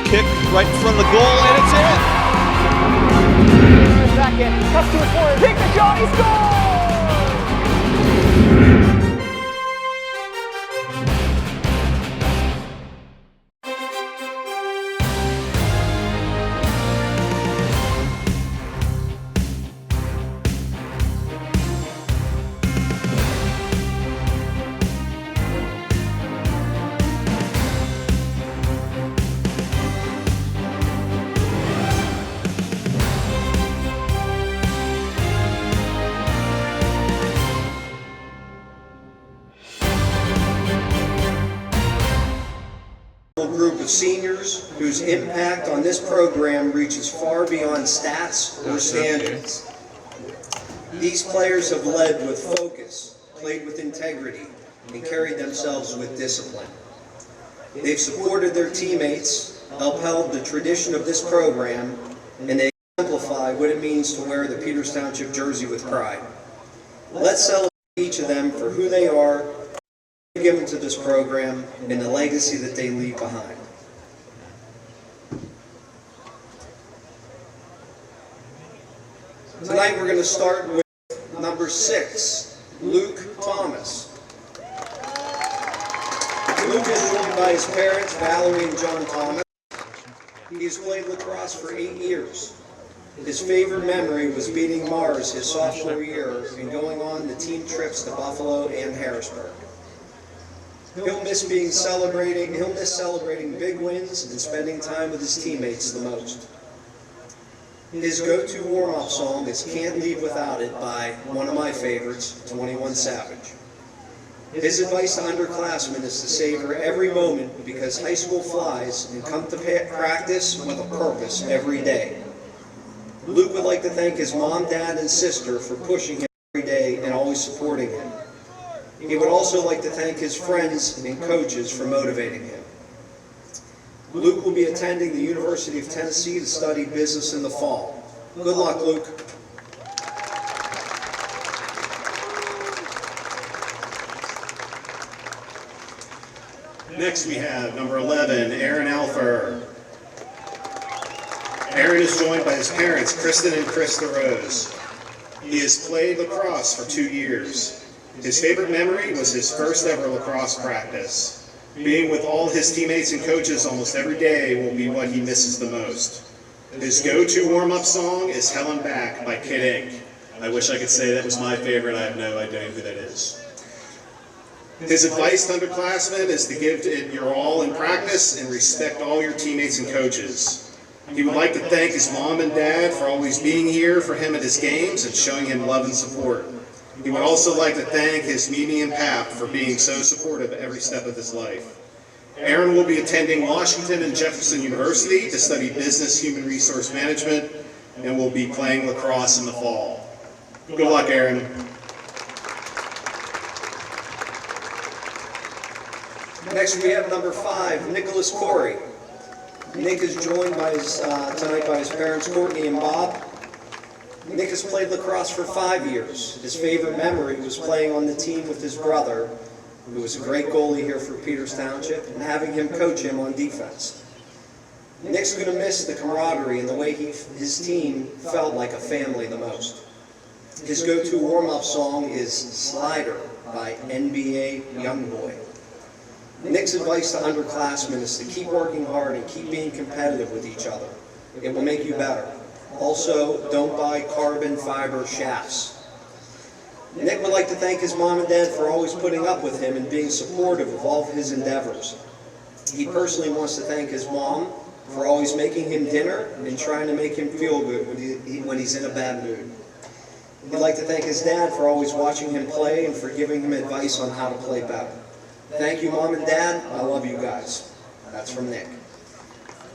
kick right in front of the goal, and it's in. Second, cuts to the corner, take the shot, he scores! Group of seniors whose impact on this program reaches far beyond stats or standards. These players have led with focus, played with integrity, and carried themselves with discipline. They've supported their teammates, upheld the tradition of this program, and they exemplify what it means to wear the Peters Township jersey with pride. Let's celebrate each of them for who they are, given to this program, and the legacy that they leave behind. Tonight we're going to start with number 6, Luke Thomas. Luke is joined by his parents, Valerie and John Thomas. He has played lacrosse for 8 years. His favorite memory was beating Mars his sophomore year and going on the team trips to Buffalo and Harrisburg. He'll miss celebrating big wins and spending time with his teammates the most. His go-to warm-up song is Can't Leave Without It by one of my favorites, 21 Savage. His advice to underclassmen is to savor every moment because high school flies and come to practice with a purpose every day. Luke would like to thank his mom, dad, and sister for pushing him every day and always supporting him. He would also like to thank his friends and coaches for motivating him. Luke will be attending the University of Tennessee to study business in the fall. Good luck, Luke. Next we have number 11, Aaron Alfer. Aaron is joined by his parents, Kristen and Krista Rose. He has played lacrosse for 2 years. His favorite memory was his first ever lacrosse practice. Being with all his teammates and coaches almost every day will be what he misses the most. His go-to warm-up song is Helen Back by Kid Ink. I wish I could say that was my favorite. I have no idea who that is. His advice to underclassmen is to give it your all in practice and respect all your teammates and coaches. He would like to thank his mom and dad for always being here for him at his games and showing him love and support. He would also like to thank his Mimi and Pap for being so supportive every step of his life. Aaron will be attending Washington and Jefferson University to study business human resource management and will be playing lacrosse in the fall. Good luck, Aaron. Next we have number 5, Nicholas Corey. Nick is joined by tonight by his parents, Courtney and Bob. Nick has played lacrosse for 5 years. His favorite memory was playing on the team with his brother, who was a great goalie here for Peters Township, and having him coach him on defense. Nick's going to miss the camaraderie and the way his team felt like a family the most. His go-to warm-up song is Slider by NBA Youngboy. Nick's advice to underclassmen is to keep working hard and keep being competitive with each other. It will make you better. Also, don't buy carbon fiber shafts. Nick would like to thank his mom and dad for always putting up with him and being supportive of all of his endeavors. He personally wants to thank his mom for always making him dinner and trying to make him feel good when he's in a bad mood. He'd like to thank his dad for always watching him play and for giving him advice on how to play better. Thank you, Mom and Dad. I love you guys. That's from Nick.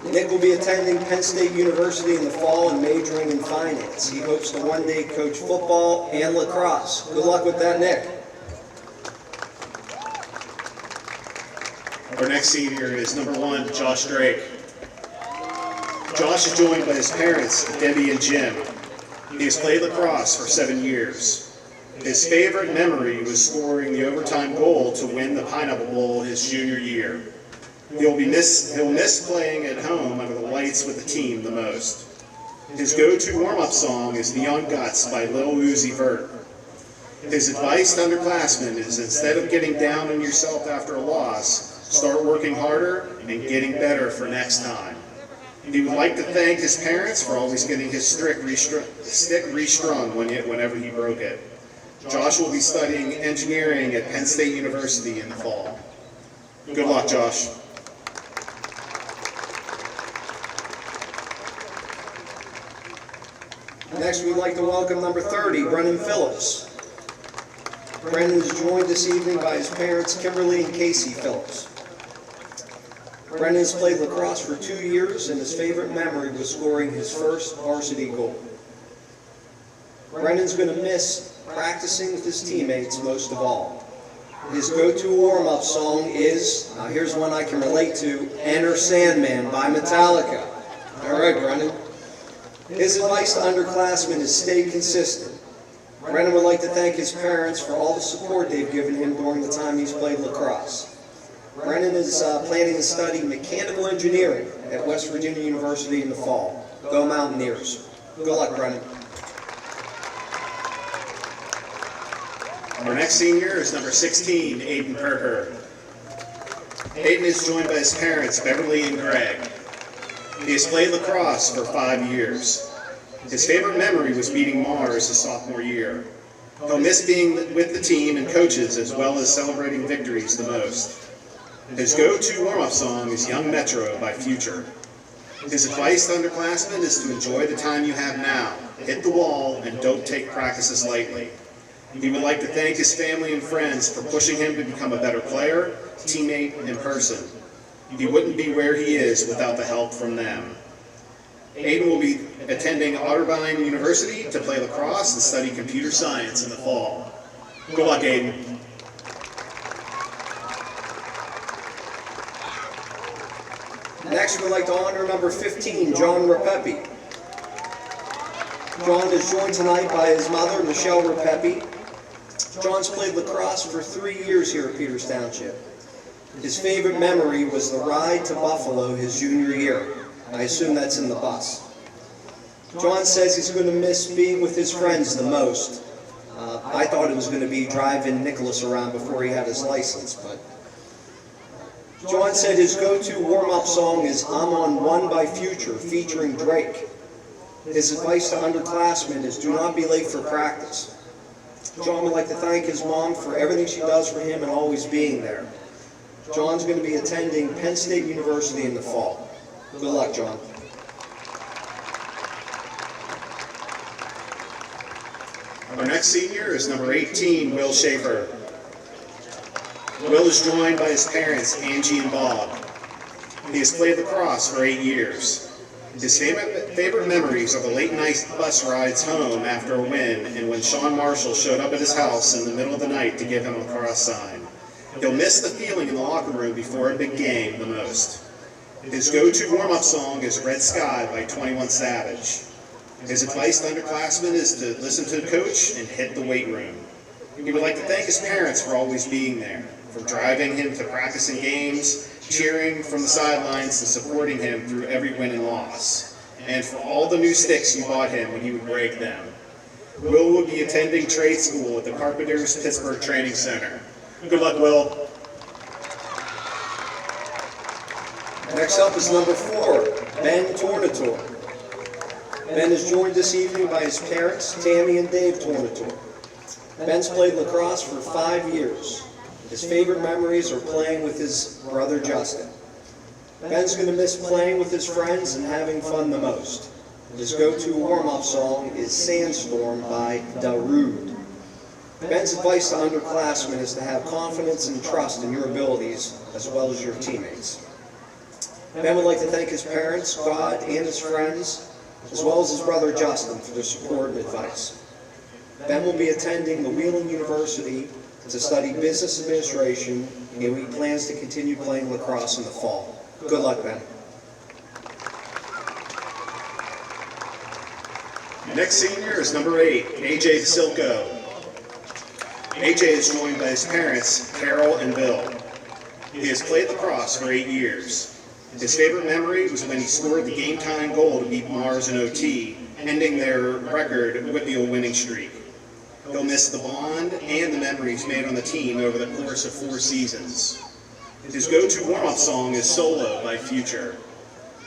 Nick will be attending Penn State University in the fall and majoring in finance. He hopes to one day coach football and lacrosse. Good luck with that, Nick. Our next senior is number 1, Josh Drake. Josh is joined by his parents, Debbie and Jim. He has played lacrosse for 7 years. His favorite memory was scoring the overtime goal to win the Pineapple Bowl his junior year. He'll miss playing at home under the lights with the team the most. His go-to warm-up song is Neon Guts by Lil Uzi Vert. His advice to underclassmen is instead of getting down on yourself after a loss, start working harder and getting better for next time. He would like to thank his parents for always getting his stick restrung whenever he broke it. Josh will be studying engineering at Penn State University in the fall. Good luck, Josh. Next, we'd like to welcome number 30, Brennan Phillips. Brennan is joined this evening by his parents, Kimberly and Casey Phillips. Brennan has played lacrosse for 2 years, and his favorite memory was scoring his first varsity goal. Brennan's going to miss practicing with his teammates most of all. His go-to warm-up song is, now here's one I can relate to, Enter Sandman by Metallica. All right, Brennan. His advice to underclassmen is stay consistent. Brennan would like to thank his parents for all the support they've given him during the time he's played lacrosse. Brennan is planning to study mechanical engineering at West Virginia University in the fall. Go Mountaineers. Good luck, Brennan. Our next senior is number 16, Aiden Perker. Aiden is joined by his parents, Beverly and Greg. He has played lacrosse for 5 years. His favorite memory was beating Mars his sophomore year. He'll miss being with the team and coaches as well as celebrating victories the most. His go-to warm-up song is Young Metro by Future. His advice to underclassmen is to enjoy the time you have now, hit the wall, and don't take practices lightly. He would like to thank his family and friends for pushing him to become a better player, teammate, and person. He wouldn't be where he is without the help from them. Aiden will be attending Otterbein University to play lacrosse and study computer science in the fall. Good luck, Aiden. Next, we'd like to honor number 15, John Rapepi. John is joined tonight by his mother, Michelle Rapepi. John's played lacrosse for 3 years here at Peters Township. His favorite memory was the ride to Buffalo his junior year. I assume that's in the bus. John says he's going to miss being with his friends the most. I thought it was going to be driving Nicholas around before he had his license, but John said his go-to warm-up song is I'm on One by Future, featuring Drake. His advice to underclassmen is do not be late for practice. John would like to thank his mom for everything she does for him and always being there. John's going to be attending Penn State University in the fall. Good luck, John. Our next senior is number 18, Will Schaefer. Will is joined by his parents, Angie and Bob. He has played lacrosse for 8 years. His favorite memories are the late night bus rides home after a win and when Sean Marshall showed up at his house in the middle of the night to give him a lacrosse sign. He'll miss the feeling in the locker room before a big game the most. His go-to warm-up song is Red Sky by 21 Savage. His advice to underclassmen is to listen to the coach and hit the weight room. He would like to thank his parents for always being there, for driving him to practice and games, cheering from the sidelines and supporting him through every win and loss, and for all the new sticks you bought him when he would break them. Will be attending trade school at the Carpenters Pittsburgh Training Center. Good luck, Will. Next up is number 4, Ben Tornator. Ben is joined this evening by his parents, Tammy and Dave Tornator. Ben's played lacrosse for 5 years. His favorite memories are playing with his brother Justin. Ben's going to miss playing with his friends and having fun the most. His go-to warm-up song is Sandstorm by Darude. Ben's advice to underclassmen is to have confidence and trust in your abilities as well as your teammates. Ben would like to thank his parents, God, and his friends, as well as his brother Justin for their support and advice. Ben will be attending the Wheeling University to study business administration, and he plans to continue playing lacrosse in the fall. Good luck, Ben. Next senior is number 8, AJ Vasilko. AJ is joined by his parents, Carol and Bill. He has played lacrosse for 8 years. His favorite memory was when he scored the game-tying goal to beat Mars in OT, ending their record Whitfield winning streak. He'll miss the bond and the memories made on the team over the course of 4 seasons. His go-to warm-up song is Solo by Future.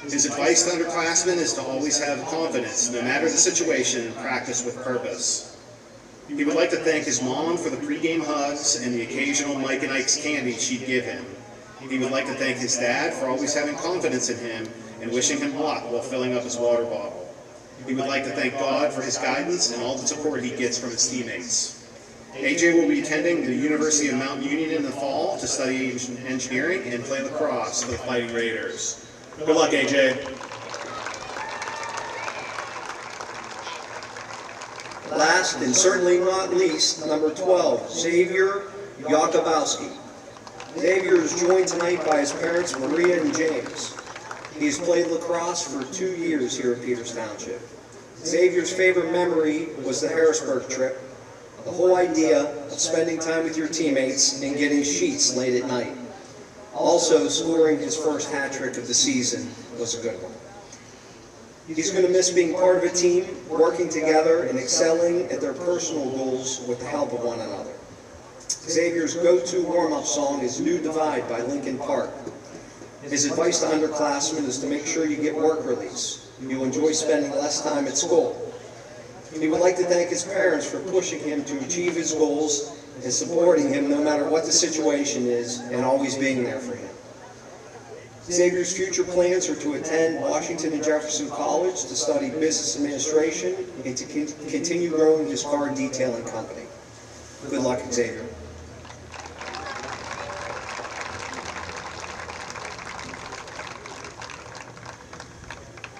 His advice to underclassmen is to always have confidence, no matter the situation, and practice with purpose. He would like to thank his mom for the pregame hugs and the occasional Mike and Ike's candy she'd give him. He would like to thank his dad for always having confidence in him and wishing him luck while filling up his water bottle. He would like to thank God for his guidance and all the support he gets from his teammates. AJ will be attending the University of Mount Union in the fall to study engineering and play lacrosse for the Fighting Raiders. Good luck, AJ. Last and certainly not least, number 12, Xavier Yakubowski. Xavier is joined tonight by his parents, Maria and James. He has played lacrosse for 2 years here at Peters Township. Xavier's favorite memory was the Harrisburg trip, the whole idea of spending time with your teammates and getting sheets late at night. Also, scoring his first hat trick of the season was a good one. He's going to miss being part of a team, working together, and excelling at their personal goals with the help of one another. Xavier's go-to warm-up song is New Divide by Linkin Park. His advice to underclassmen is to make sure you get work release. You'll enjoy spending less time at school. He would like to thank his parents for pushing him to achieve his goals and supporting him no matter what the situation is and always being there for him. Xavier's future plans are to attend Washington and Jefferson College to study business administration and to continue growing his car detailing company. Good luck, Xavier.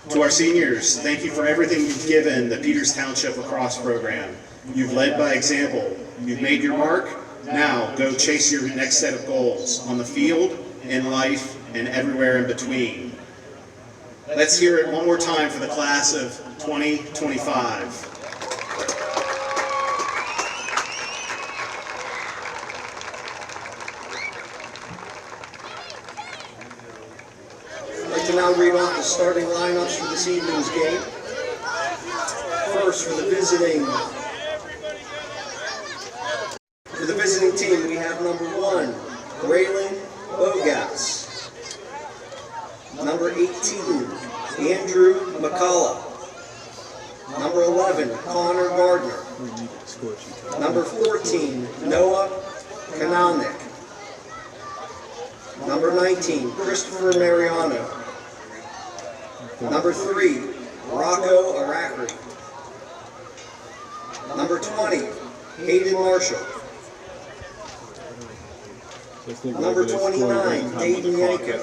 To our seniors, thank you for everything you've given the Peters Township lacrosse program. You've led by example. You've made your mark. Now go chase your next set of goals on the field, in life, and everywhere in between. Let's hear it one more time for the class of 2025. I'd like to now read off the starting lineups for this evening's game. First, for the visiting team, we have number 1, Braylon Bogas. Number 18, Andrew McCullough. Number 11, Connor Gardner. Number 14, Noah Kanalnik. Number 19, Christopher Mariano. Number 3, Rocco Aracri. Number 20, Hayden Marshall. Number 29, Dayton Yanko.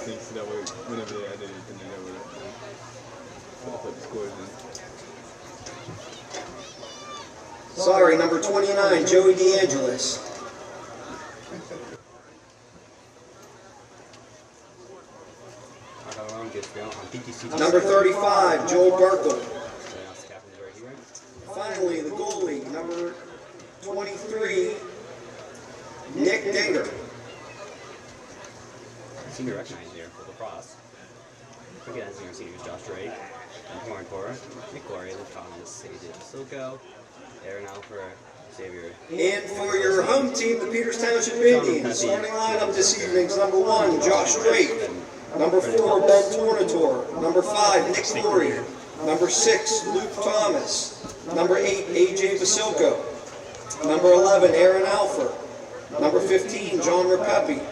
Sorry, number 29, Joey DeAngelis. Number 35, Joel Burkle. Finally, the goalie, number 23, Nick Dinger. Senior recognized here for lacrosse. Recognizing our seniors Josh Drake, and Warren Cora, Nick Gloria, Luke Thomas, AJ Silko, Aaron Alfer, Xavier. And for your home team, the Peters Township Indians, starting lineup this evening is number 1, Josh Drake. Number 4, Ben Tornator. Number 5, Nick Gloria. Number 6, Luke Thomas. Number 8, AJ Basilko. Number 11, Aaron Alfer. Number 15, John Rapepi.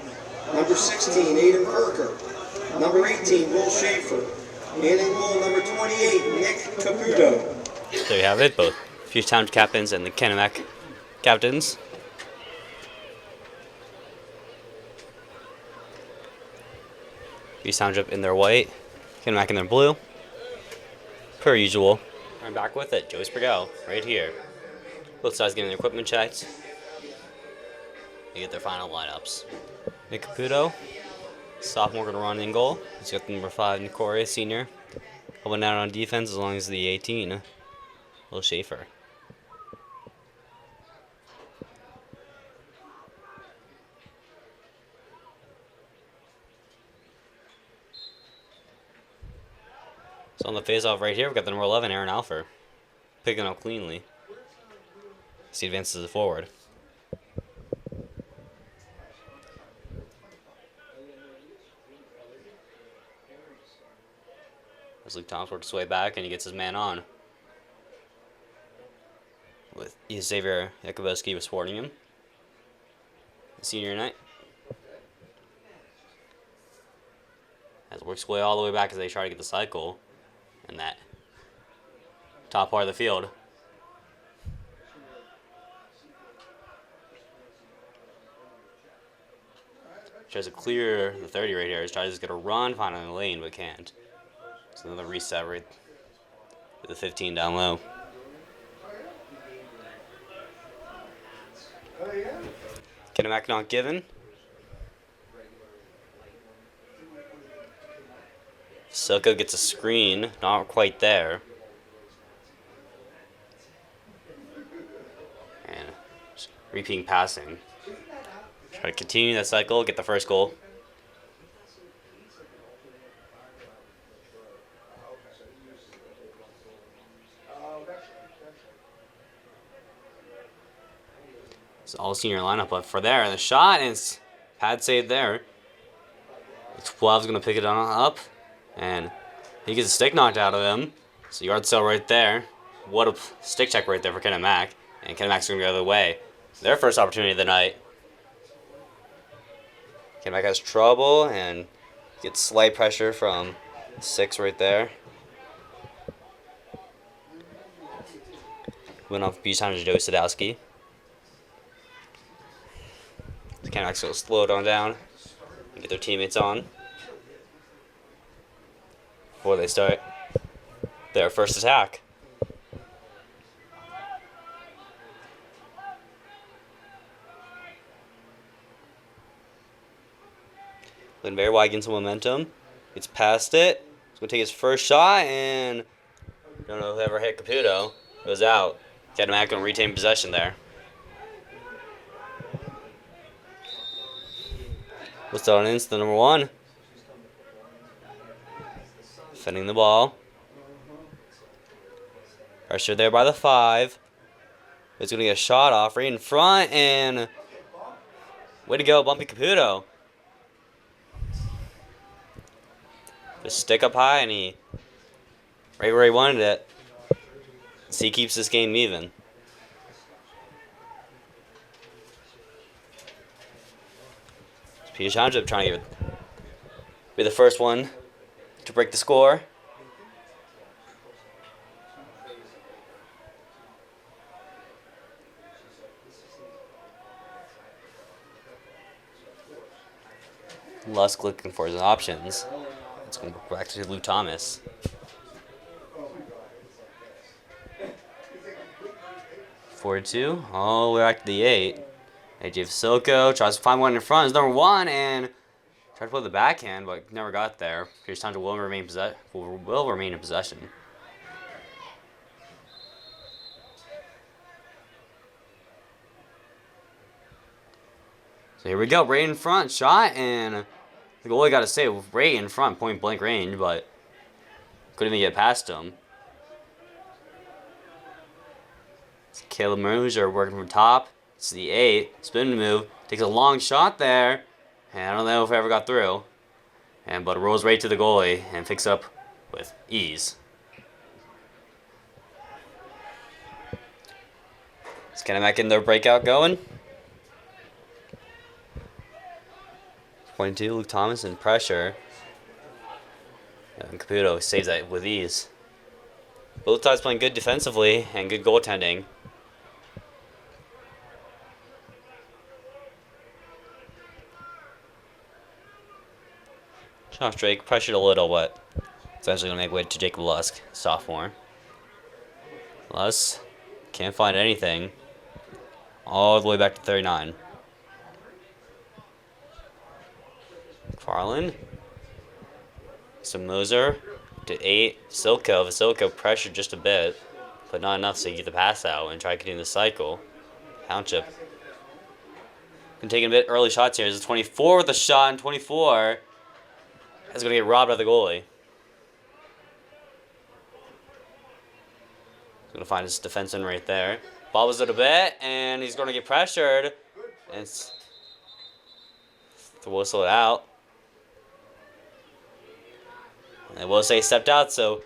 Number 16, Aiden Perker. Number 18, Will Schaefer. And in goal, number 28, Nick Caputo. There you have it, both Peters Township captains and the Kennebec captains. Peters Township in their white, Kennebec in their blue. Per usual. I'm back with it, Joey Sprigel, right here. Both sides getting their equipment checked. They get their final lineups. Nick Caputo, sophomore, going to run in goal. He's got the number 5, Nicoria, senior. Helping out on defense as long as the 18, Will Schaefer. So on the face-off right here, we've got the number 11, Aaron Alfer, picking up cleanly. He advances it forward. As Luke Thomas works his way back and he gets his man on. With Xavier Yakubowski supporting him. Senior night. As it works his way all the way back as they try to get the cycle in that top part of the field. Tries to clear the 30 right here. He's trying to just get a run, find on the lane, but can't. So another reset right with the 15 down low. Kennebec not given. Soko gets a screen, not quite there. And repeating passing. Try to continue that cycle, get the first goal. It's all senior lineup, but for there, the shot, and it's pad save there. 12's going to pick it on up, and he gets a stick knocked out of him. So yard sale right there. What a stick check right there for Kennebec, and Kennebec's going to go the other way. Their first opportunity of the night. Kennebec has trouble and gets slight pressure from 6 right there. Went off beach time to Joe Sadowski. Kennebec's going to slow it on down and get their teammates on before they start their first attack. Then very wide getting some momentum. Gets past it. He's going to take his first shot, and don't know whoever hit Caputo. Goes out. Kennebec going to retain possession there. What's on in? The number 1. Defending the ball. Pressure there by the 5. It's going to get a shot off right in front, and way to go, Bumpy Caputo. Just stick up high, and he right where he wanted it. So he keeps this game even. Peter Township trying to be the first one to break the score. Lusk looking for his options. It's going to go back to Luke Thomas. Forward 2, all the way back to the 8. AJ Vasilko tries to find one in front. It's number 1 and tried to play the backhand, but never got there. Here's Township will remain in possession. So here we go, right in front, shot, and the goalie got to stay right in front, point blank range, but couldn't even get past him. It's Caleb Merger working from top. It's the 8, spin move, takes a long shot there, and I don't know if it ever got through. But it rolls right to the goalie and picks up with ease. Is Kennebec in their breakout going? 22, Luke Thomas in pressure. And Caputo saves that with ease. Both sides playing good defensively and good goaltending. Josh Drake pressured a little, but it's actually going to make way to Jacob Lusk, sophomore. Lusk can't find anything. All the way back to 39. McFarland. Some Moser to 8. Vasilko pressured just a bit, but not enough so you get the pass out and try to continue the cycle. Township. Been taking a bit early shots here. There's a 24 with a shot, and 24 is going to get robbed by the goalie. He's going to find his defenseman right there. Bobbles it a bit, and he's going to get pressured. And to whistle it out. And will say stepped out, so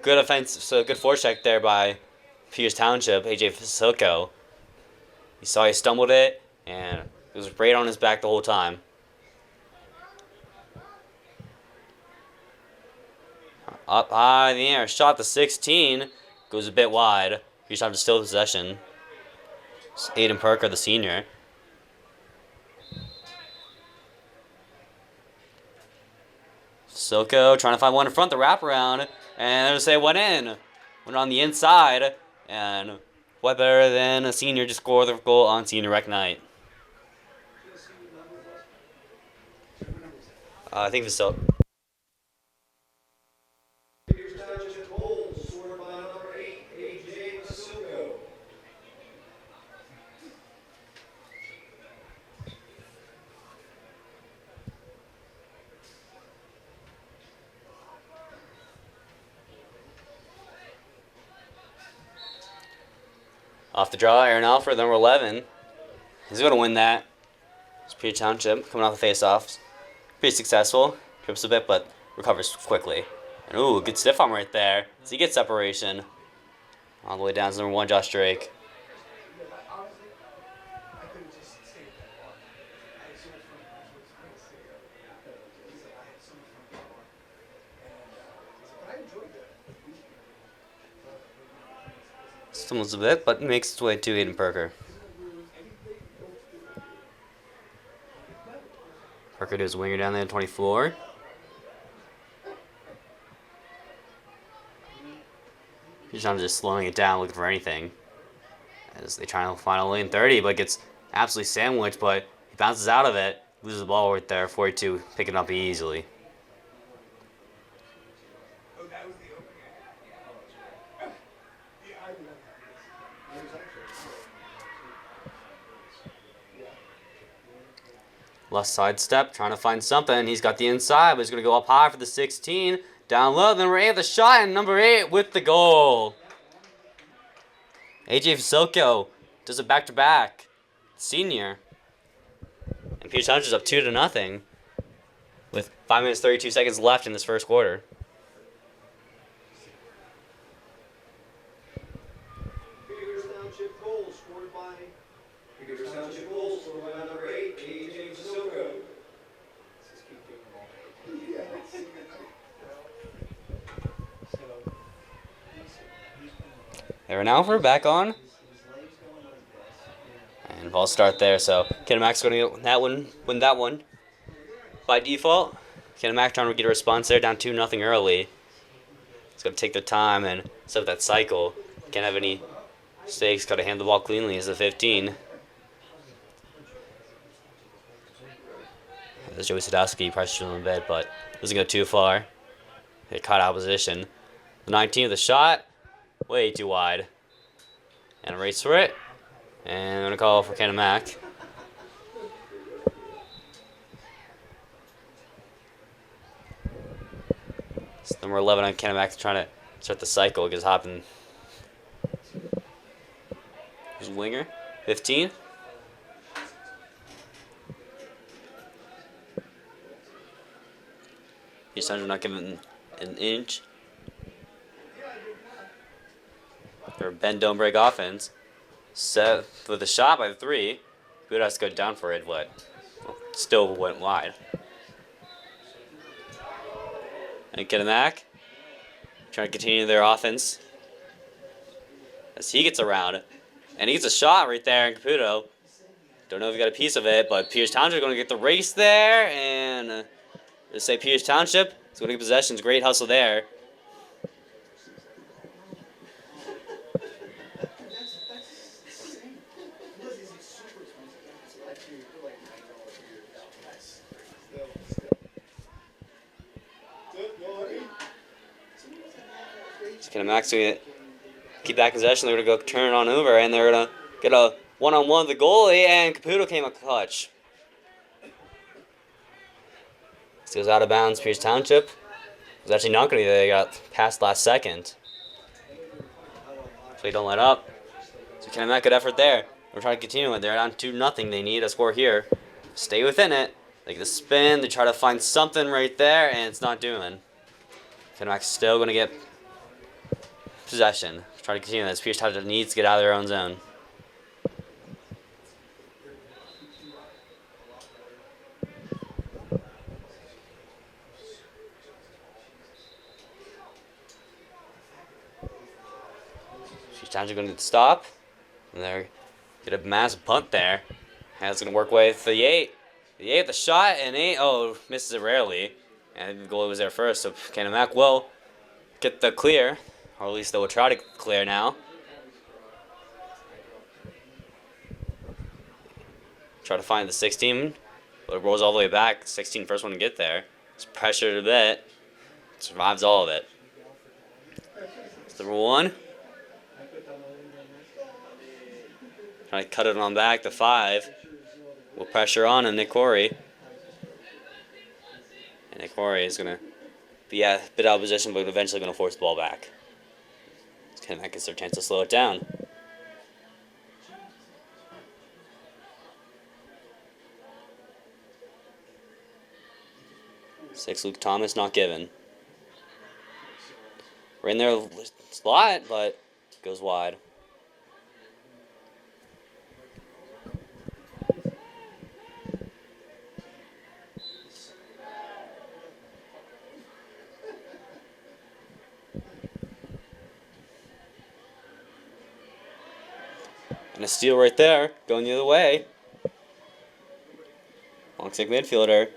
good offense, so good forecheck there by Pierce Township, AJ Fasilko. You saw he stumbled it, and it was right on his back the whole time. Up high in the air, shot to 16, goes a bit wide. Pierce Township still in possession. It's Aiden Perker, the senior. Silko trying to find one in front, the wraparound, and there's a went in. Went on the inside, and what better than a senior to score the goal on senior rec night? I think Fasilko. Off the draw, Aaron Alford, number 11. He's going to win that. It's Pierce Township coming off the face-offs. Pretty successful. Trips a bit, but recovers quickly. And ooh, good stiff arm right there. So he gets separation. All the way down to number 1, Josh Drake. Stumbles a bit, but makes its way to Aiden Perker. Perker does winger down there at 24. He's not just slowing it down, looking for anything. As they try to find a lane 30, but gets absolutely sandwiched, but he bounces out of it. Loses the ball right there, 42, picking up easily. Left side step, trying to find something. He's got the inside, but he's going to go up high for the 16. Down low, number 8 with the shot, and number 8 with the goal. AJ Fasilko does it back-to-back. Senior. And Pierce Township's up 2-0 with 5 minutes 32 seconds left in this first quarter. Pierce Township goal scored by number 8, AJ Fasilko. Aaron Alford back on. And ball start there, so Kinemax going to win that one by default. Kinemax trying to get a response there, down 2-0 early. It's going to take their time and set up that cycle. Can't have any mistakes, got to handle the ball cleanly as a 15. There's Joey Sadowski pressuring him a bit, but doesn't go too far. They caught out of position. The 19 with the shot, way too wide. And a race for it. And I'm going to call for Kinemax. It's number 11 on Kinemax trying to start the cycle. Gets hopping. Who's winger? 15. He's not giving an inch. Their bend don't break offense. Set with a shot by the 3. Good has to go down for it, but still went wide. And Kinemax trying to continue their offense as he gets around. And he gets a shot right there in Caputo. Don't know if he got a piece of it, but Pierce Township going to get the race there. And just say Pierce Township is going to get possessions. Great hustle there. Kinemax going to keep that possession. They're going to go turn it on over, and they're going to get a one-on-one with the goalie, and Caputo came a clutch. This goes out of bounds. Pierce Township was actually not going to be there. They got passed last second. Play don't let up. So Kennebec, good effort there. We're trying to continue it. They're down 2-0. They need a score here. Stay within it. They get the spin. They try to find something right there, and it's not doing. Kennebec still going to get possession. Try to continue this. Pierce Township needs to get out of their own zone. Pierce Township going to stop. And they're get a massive punt there. And it's going to work with the 8. The 8, the shot, and 8, misses it rarely. And the goalie was there first, so Kennebec will get the clear. Or at least they will try to clear now. Try to find the 16, but it rolls all the way back. 16, first one to get there. It's pressured a bit. Survives all of it. It's number 1. Trying to cut it on back to 5. Will pressure on and Nick Corey. And Nick Corey is going to be a bit out of position, but eventually going to force the ball back. Kennebec gets their chance to slow it down. Six, Luke Thomas, not given. We're in there slot, but goes wide. And a steal right there, going the other way. Long stick midfielder.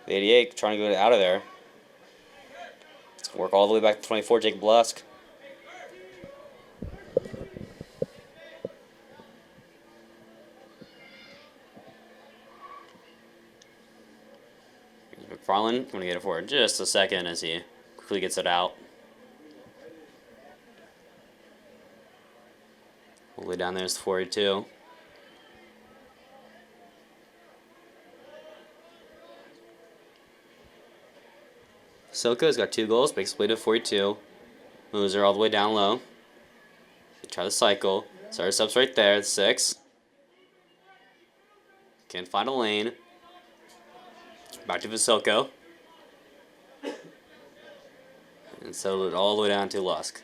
The 88 trying to get out of there. It's going to work all the way back to 24, Jake Blusk. McFarland going to get it for just a second as he quickly gets it out. All the way down there is 42. Silka's got 2 goals, makes way to 42. Moser all the way down low. They try the cycle. Starter subs right there, it's 6. Can't find a lane. Back to Vasilko. And settled it all the way down to Lusk.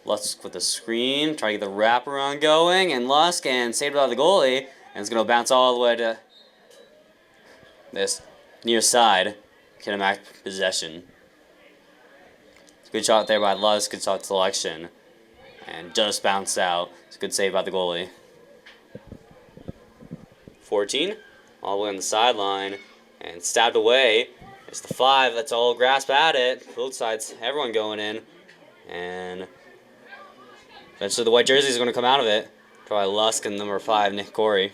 Lusk with the screen, try to get the wraparound going, and Lusk, and saved by the goalie, and it's going to bounce all the way to this near side. Kennebec possession. Good shot there by Lusk, good shot selection, and just bounced out. It's a good save by the goalie. 14, all the way on the sideline, and stabbed away. It's the 5, that's all grasp at it. Both sides, everyone going in, and eventually the white jersey is going to come out of it. Try Lusk and number 5, Nick Corey.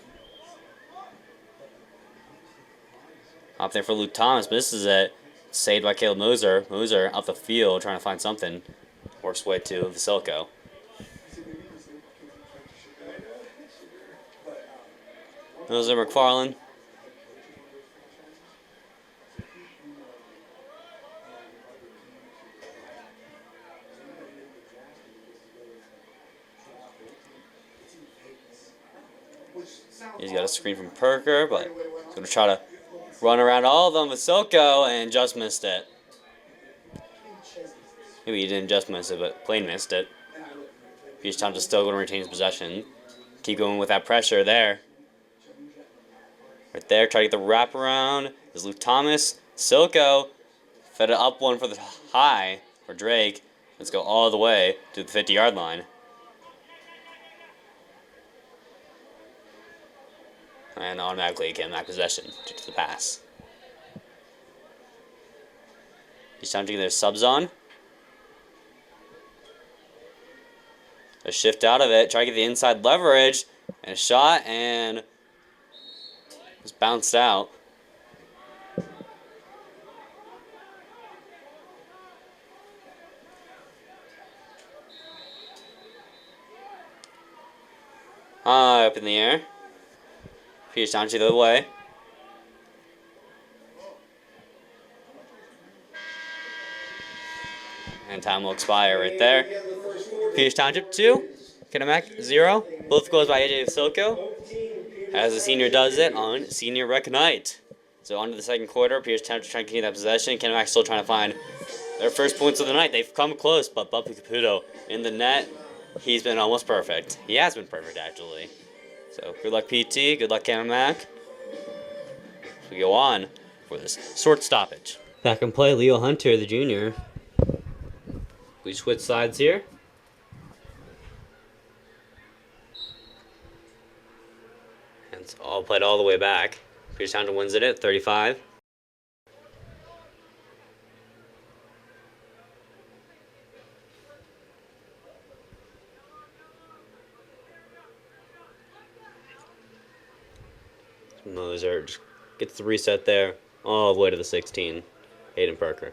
Up there for Luke Thomas, misses it. Saved by Caleb Moser. Moser up the field trying to find something. Works way to Vasilko. Moser, McFarland. He's got a screen from Perker, but he's going to try to run around all of them with Silko and just missed it. Maybe he didn't just miss it, but plain missed it. Peach Township is still going to retain his possession. Keep going with that pressure there. Right there, try to get the wraparound. There's Luke Thomas. Silko fed it up one for the high for Drake. Let's go all the way to the 50-yard line. And automatically get that possession due to the pass. He's trying to get their subs on. A shift out of it. Try to get the inside leverage. And a shot. And just bounced out. High up in the air. Peach Township the other way. And time will expire right there. Peters Township 2, Kennemac 0. Both goals by AJ Silko. As the senior does it on Senior Rec Night. So on to the second quarter. Peters Township trying to continue that possession. Kennemac still trying to find their first points of the night. They've come close, but Bumpy Caputo in the net. He's been almost perfect. He has been perfect, actually. So good luck, PT. Good luck, Kennemac. We go on for this short stoppage. Back in play, Leo Hunter, the junior. We switch sides here. And it's all played all the way back. Peters Township wins it at 35. Moser just gets the reset there, all the way to the 16. Hayden Parker.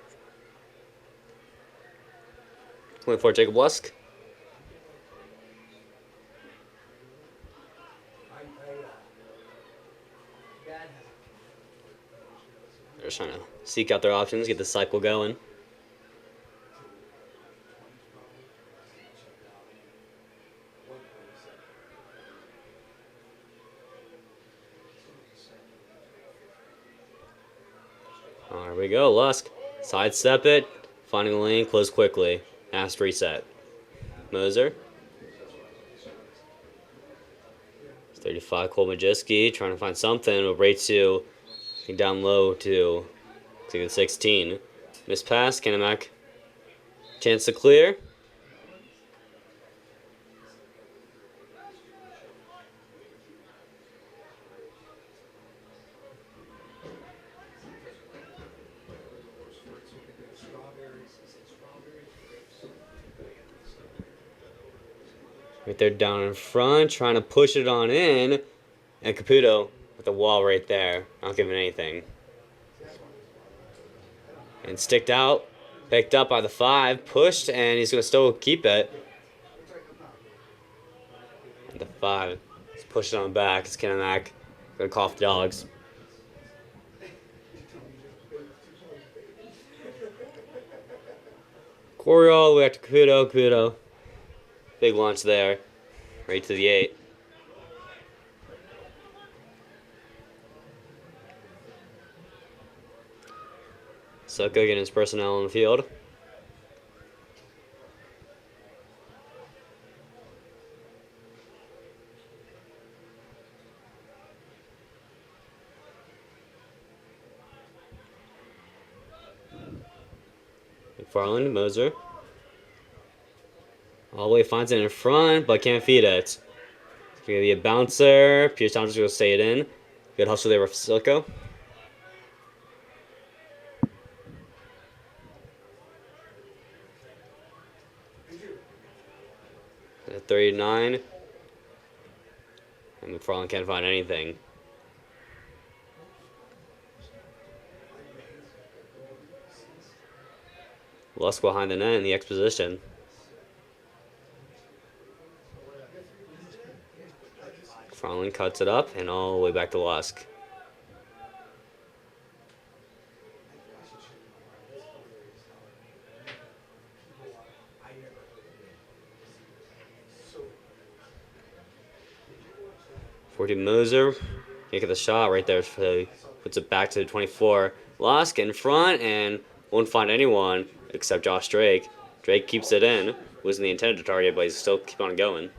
24, Jacob Lusk. They're just trying to seek out their options, get the cycle going. There we go, Lusk. Sidestep it, finding a lane, close quickly. Fast reset. Moser. 35, Cole Majewski trying to find something, but right to down low to the 16. Miss pass, Kennemac. Chance to clear. Right there down in front, trying to push it on in. And Caputo with the wall right there, not giving anything. And sticked out, picked up by the 5, pushed, and he's going to still keep it. And the 5 is pushing on back. It's Kennemac going to cough the dogs. Corey all the way up to Caputo. Caputo. Big launch there, right to the 8. Silko getting his personnel on the field. McFarland, Moser. All the way finds it in front, but can't feed it. It's going to be a bouncer. Peters Township's going to stay it in. Good hustle there with Silko. At 39. And McFarland can't find anything. Lusk behind the net in the X position. McFarland cuts it up and all the way back to Lusk. Moser can't get the shot right there. So puts it back to the 24. Lusk in front and won't find anyone except Josh Drake. Drake keeps it in. Wasn't the intended target, but he's still keep on going.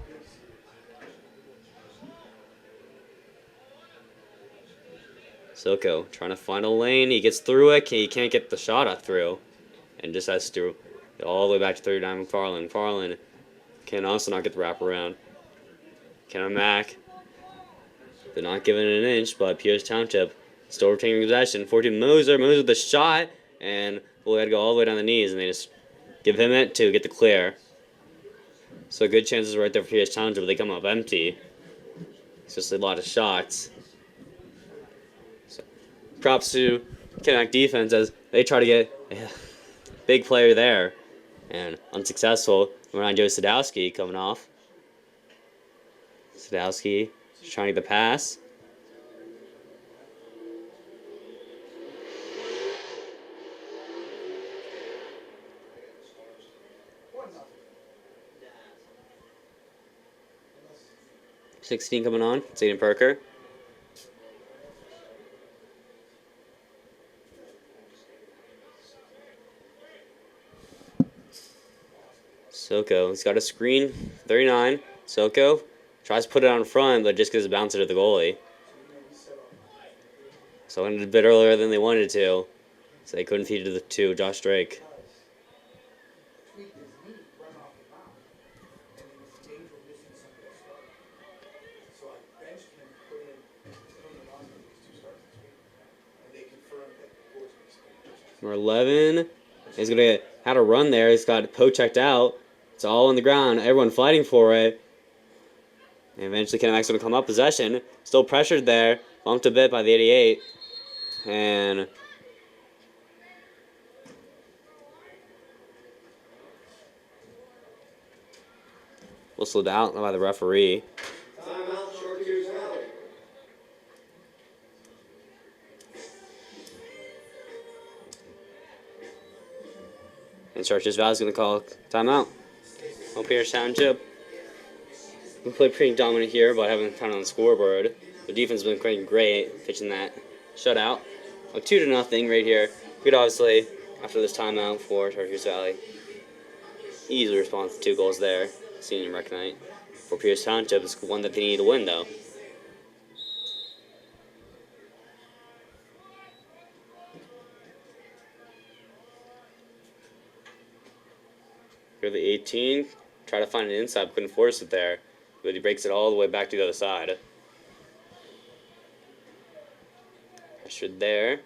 Silko trying to find a lane. He gets through it. He can't get the shot up through. And just has to get all the way back to 39 McFarland. McFarland can also not get the wraparound. Kennemac. They're not giving it an inch, but Peters Township still retaining possession. 14 Moser. Moser with the shot. And we had to go all the way down the knees, and they just give him it to get the clear. So good chances right there for Peters Township, but they come up empty. It's just a lot of shots. So, props to Kennemac defense as they try to get a big player there. And unsuccessful. Ryan Joe Sadowski coming off. Sadowski trying to get the pass. 16 coming on. It's Aiden Perker. Soko, he's got a screen. 39. Soko tries to put it on front, but just gives a bouncer to the goalie. So it ended a bit earlier than they wanted to. So they couldn't feed it to Josh Drake. Number 11 is going to had a run there. He's got Poe checked out. It's all on the ground. Everyone fighting for it. And eventually Kinemax going to come up. Possession. Still pressured there. Bumped a bit by the 88. And whistled out by the referee. Timeout, Chartiers Valley. And Chartiers Valley is going to call timeout. Pierce Township. We played pretty dominant here, but haven't found on the scoreboard. The defense has been playing great, pitching that shutout. 2-0 right here. Good, obviously, after this timeout for Chartiers Valley. Easy response to 2 goals there. Senior rec night. For Pierce Township, it's one that they need to win, though. Here the 18. Try to find an inside, couldn't force it there. But he breaks it all the way back to the other side. Pressured there.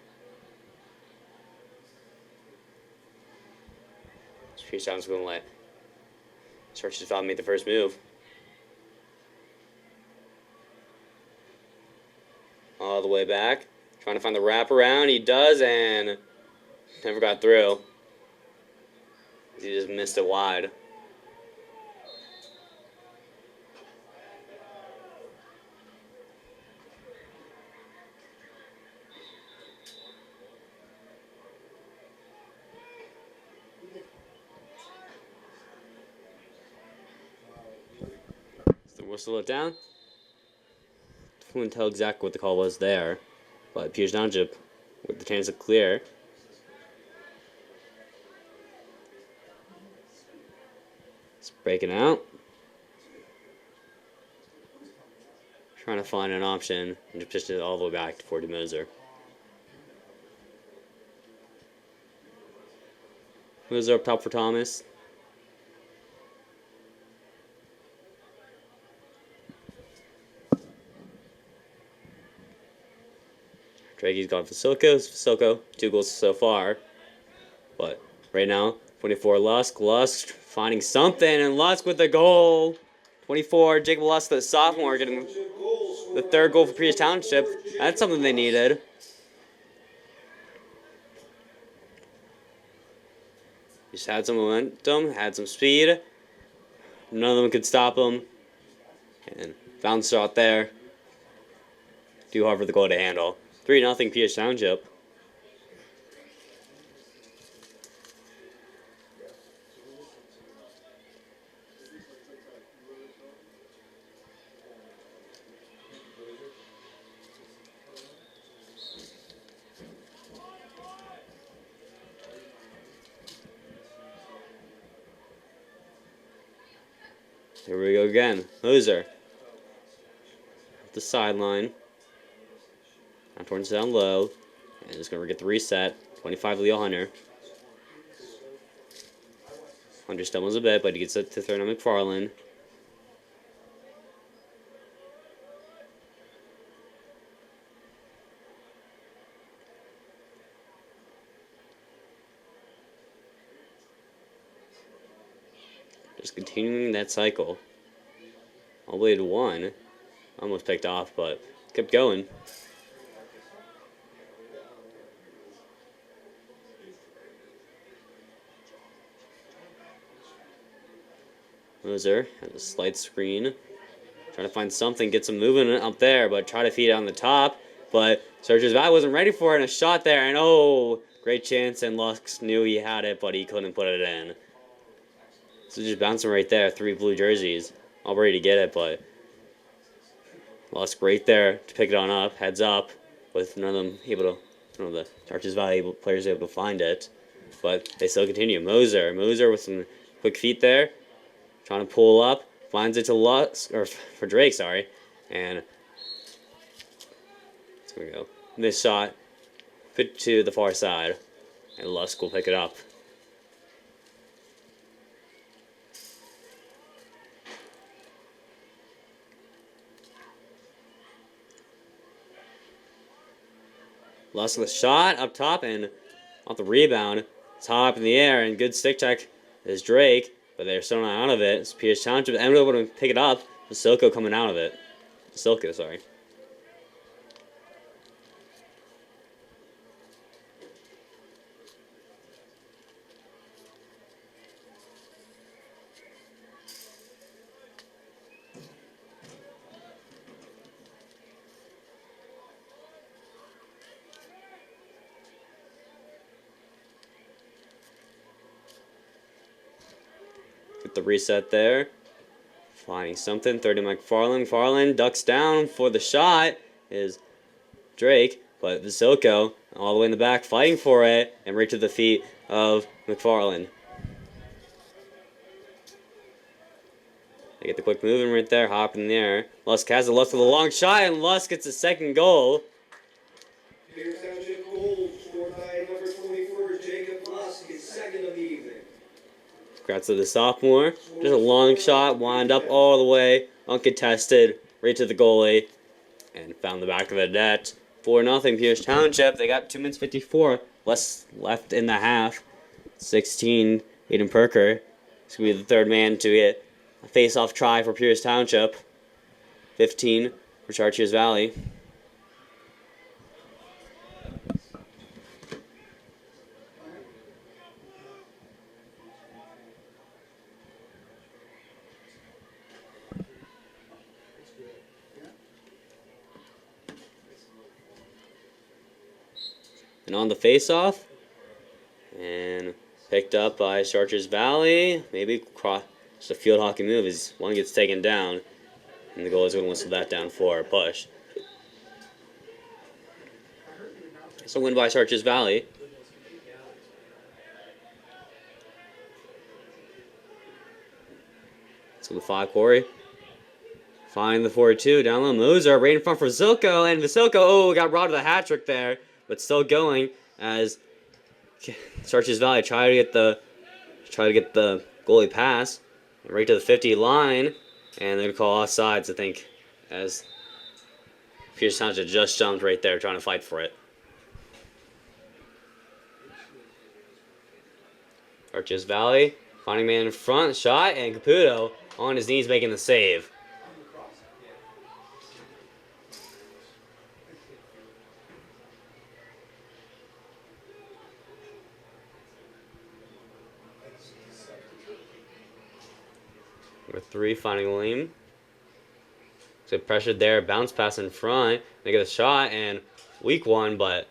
Pierce Township's going to let Chartiers Valley make the first move. All the way back. Trying to find the wraparound. He does, and never got through. He just missed it wide. So whistle it down. Couldn't tell exactly what the call was there, but Pierce Township with the chance to clear. It's breaking out. Trying to find an option and just pitch it all the way back to 40 Moser. Moser up top for Thomas. Drake's gone for Soko, 2 goals so far. But right now, 24 Lusk finding something, and Lusk with the goal. 24, Jacob Lusk, the sophomore, getting the 3rd goal for Pierce Township. That's something they needed. Just had some momentum, had some speed. None of them could stop him. And bounced out there. Too hard for the goal to handle. 3-0 Pierce Township. Here we go again. Moser. The sideline. Now turns down low. And just going to get the reset. 25 Leo Hunter. Hunter stumbles a bit, but he gets it to third on McFarland. Just continuing that cycle. All the way to 1. Almost picked off, but kept going. Moser has a slight screen. Trying to find something, get some movement up there, but try to feed it on the top. But Chartiers Valley wasn't ready for it, and a shot there, and oh, great chance, and Lux knew he had it, but he couldn't put it in. So just bouncing right there, 3 blue jerseys. All ready to get it, but Lusk right there to pick it on up, heads up, with none of them able to, none of the Chartiers Valley players able to find it. But they still continue. Moser with some quick feet there, trying to pull up, finds it to Lusk, or for Drake, sorry, and there we go. Missed shot, fit to the far side, and Lusk will pick it up. Lusk with a shot up top and off the rebound. Top in the air and good stick check is Drake, but they're still not out of it. It's Pierce Township able to pick it up. Silko coming out of it. Silko, sorry. Get the reset there. Finding something. 30 McFarland. McFarland ducks down for the shot. Is Drake. But Vasilko all the way in the back fighting for it. And right to the feet of McFarland. They get the quick moving right there. Hop in there. Lusk has it left with a long shot. And Lusk gets a second goal. Pierce Township goal scored by number 24, Jacob Lusk, his second of the evening. Congrats to the sophomore. Just a long shot, wind up all the way, uncontested, right to the goalie, and found the back of the net. 4-0 Pierce Township. They got 2 minutes 54 less left in the half. 16, Aiden Perker. He's going to be the third man to get a face-off try for Pierce Township. 15 for Chartiers Valley. And on the face-off, and picked up by Chartiers Valley. Maybe cross, just a field hockey move as one gets taken down, and the goalie's going to whistle that down for a push. So win by Chartiers Valley. So the 5 Corey. Find the 4-2 down low. Moser right in front for Vasilko, and Vasilko got robbed of the hat trick there. But still going as Chartiers Valley try to get the goalie pass right to the 50 line, and they're gonna call offsides, I think, as Pierce Township just jumped right there trying to fight for it. Chartiers Valley finding man in front, shot, and Caputo on his knees making the save. Number 3 finding William. So pressured there, bounce pass in front. They get a shot and weak one, but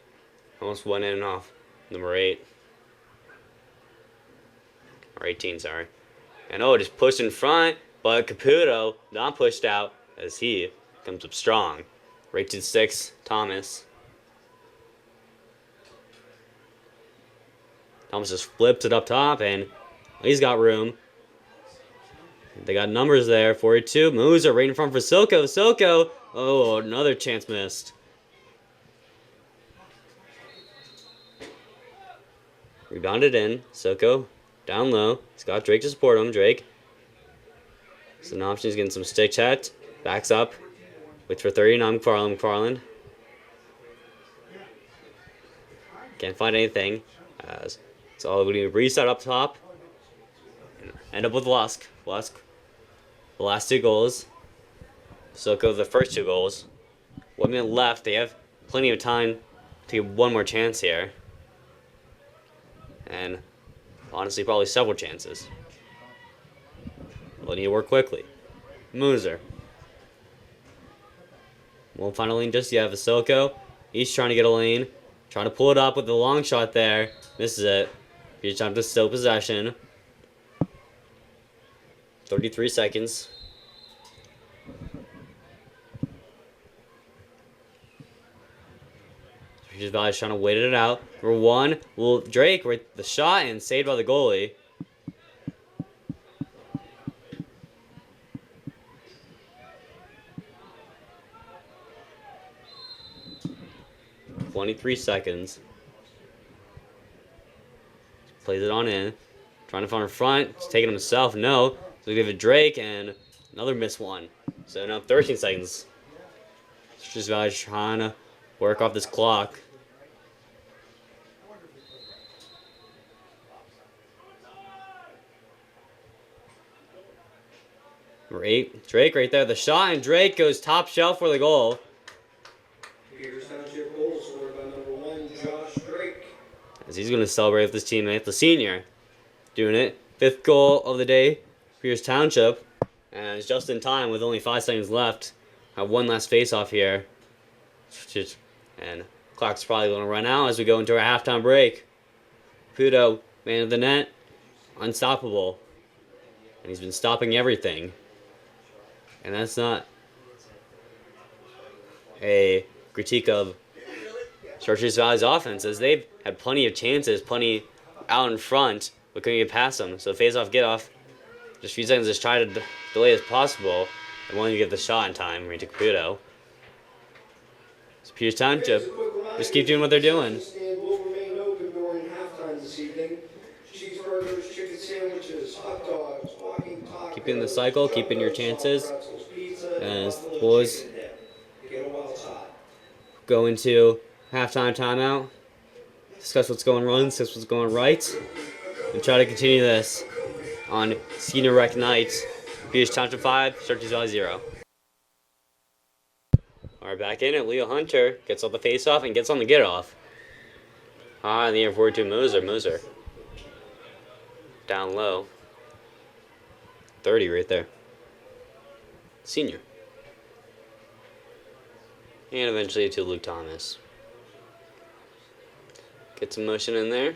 almost went in and off. Number 8. Or 18, sorry. And just pushed in front, but Caputo not pushed out as he comes up strong. Right to 6, Thomas. Thomas just flips it up top, and he's got room. They got numbers there. 42. Moser right in front for Silko. Silko. Another chance missed. Rebounded in. Silko down low. He's got Drake to support him. Drake. It's an option. He's getting some stick chat. Backs up. Waits for 39. McFarland. Can't find anything. As it's all going to reset up top. End up with Lusk. The last 2 goals. Silko the first 2 goals. 1 minute left. They have plenty of time to get one more chance here. And honestly, probably several chances. They'll need to work quickly. Moser. Won't find a lane just yet. Vasilko. He's trying to get a lane. Trying to pull it up with the long shot there. Misses it. He's trying to still possession. 33 seconds. Chartiers Valley trying to wait it out. Number 1, will Drake right the shot and saved by the goalie. "23 seconds. Plays it on in. Trying to find in front. He's taking himself. No. So we give it Drake and another missed one. So now 13 seconds. Chartiers Valley trying to work off this clock. Number 8, Drake right there. The shot, and Drake goes top shelf for the goal. Peters Township goal scored by number 1, Josh Drake. As he's going to celebrate with his teammate, the senior. Doing it. 5th goal of the day. Peters Township. And it's just in time with only 5 seconds left. Have one last face-off here. And clock's probably going to run out as we go into our halftime break. Caputo, man of the net. Unstoppable. And he's been stopping everything. And that's not a critique of Chartiers Valley's offense, as they've had plenty of chances, plenty out in front, but couldn't get past them. So face-off, get off. Just a few seconds, just try to delay as possible. And wanting to get the shot in time, right to Caputo. So Peters Township, just keep doing what they're doing. Stand will remain open during halftime this evening. Cheeseburgers, chicken sandwiches, hot dogs, walking tacos. Keeping the cycle, keeping your chances. pretzels, pizza, As and the boys chicken dip. Get them while it's hot. go into halftime timeout, discuss what's going wrong, discuss what's going right, and try to continue this on Senior Rec Night. Peters Township 5, Chartiers Valley 0. Alright, back in it. Leo Hunter gets off the face-off and gets on the get-off. In the air forward to Moser. Moser. Down low. 30 right there. Senior. And eventually to Luke Thomas. Get some motion in there.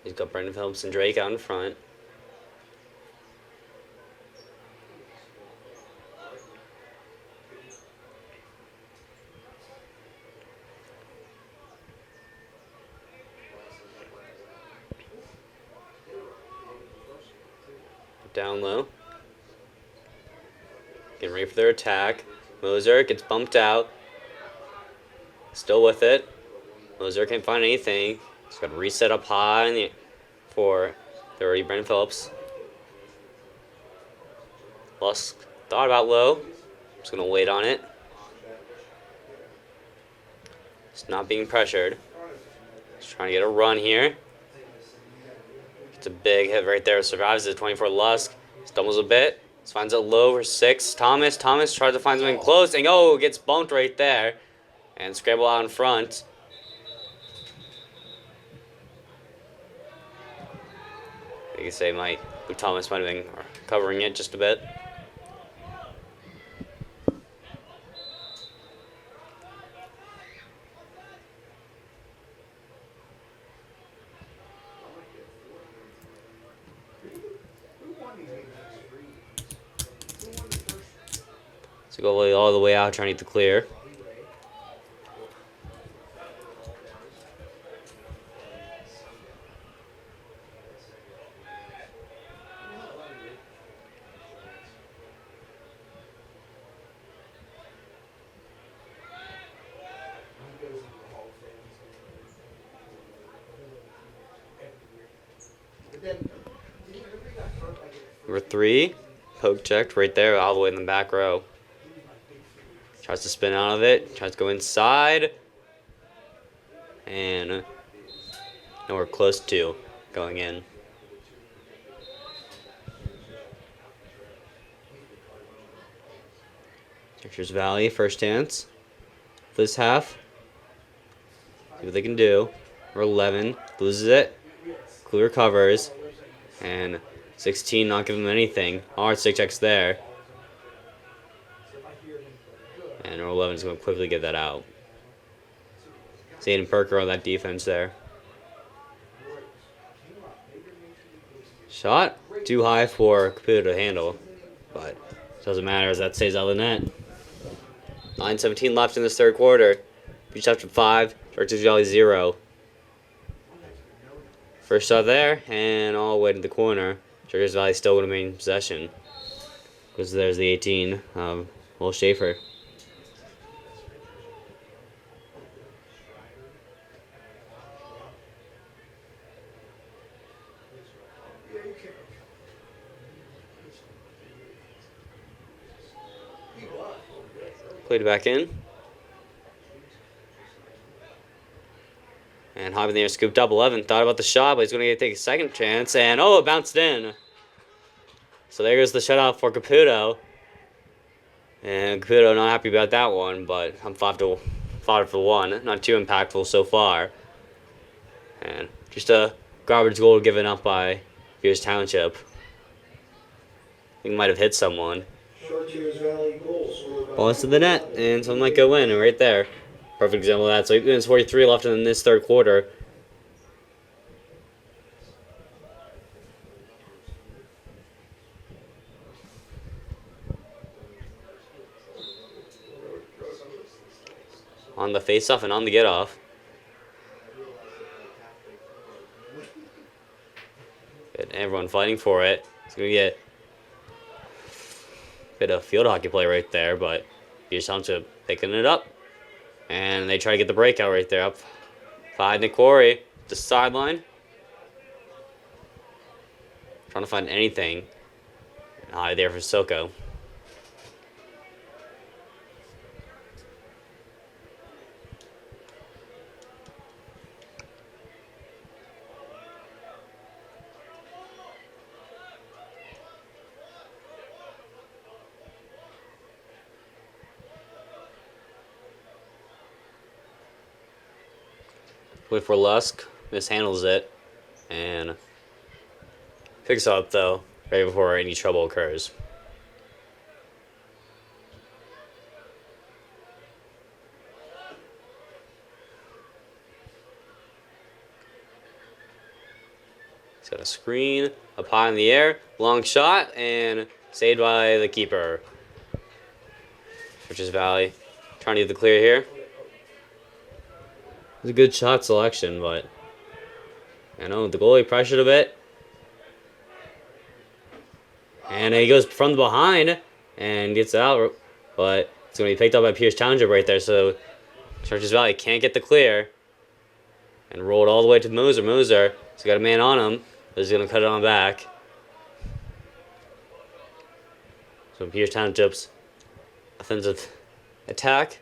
He's got Brendan Phillips and Drake out in front. Down low. Getting ready for their attack. Moser gets bumped out. Still with it. Moser can't find anything. He's got to reset up high in the, for 30, Brendan Phillips. Lusk thought about low. Just going to wait on it. It's not being pressured. He's trying to get a run here. It's a big hit right there. Survives the 24 Lusk. Stumbles a bit. Finds it low for 6. Thomas tries to find something close. And gets bumped right there. And scramble out in front. You could say Luke Thomas might have been covering it just a bit. So go all the way out, trying to get the clear. Number 3, poke checked right there, all the way in the back row. Tries to spin out of it, tries to go inside, and nowhere close to going in. Chartiers Valley, first chance. This half. See what they can do. Number 11 loses it. Clear recovers. And 16 not giving them anything. Hard stick checks there. And number 11 is going to quickly get that out. Zayden Perker on that defense there. Shot too high for Caputo to handle. But it doesn't matter as that stays out of the net. 9:17 left in this third quarter. Pierce Township 5, Chartiers Valley 0. First shot there, and all the way to the corner. Chartiers Valley still going to maintain possession. Because there's the 18 of Will Schaefer. Played it back in. And Hobby there scooped up 11. Thought about the shot, but he's going to take a second chance. And oh, it bounced in. So there goes the shutout for Caputo. And Caputo not happy about that one, but I'm 5 for 1. Not too impactful so far. And just a garbage goal given up by Pierce Township. I think might have hit someone. Chartiers Valley goals. Ball into the net, and someone might go in, and right there. Perfect example of that. So 8 minutes 43 left in this third quarter. On the face-off and on the get-off. And everyone fighting for it. It's going to get a bit of field hockey play right there, but Pierce Township picking it up. And they try to get the breakout right there. Up 5, Nick Corey, the sideline. Trying to find anything. High there for Soko. Wait for Lusk, mishandles it, and picks up though, right before any trouble occurs. He's got a screen up high in the air, long shot, and saved by the keeper. Chartiers Valley trying to get the clear here. It was a good shot selection, but I know the goalie pressured a bit. And he goes from the behind and gets out, but it's going to be picked up by Pierce Township right there. So Chartiers Valley can't get the clear and roll it all the way to Moser. Moser, he's got a man on him, but he's going to cut it on back. So Pierce Township's offensive attack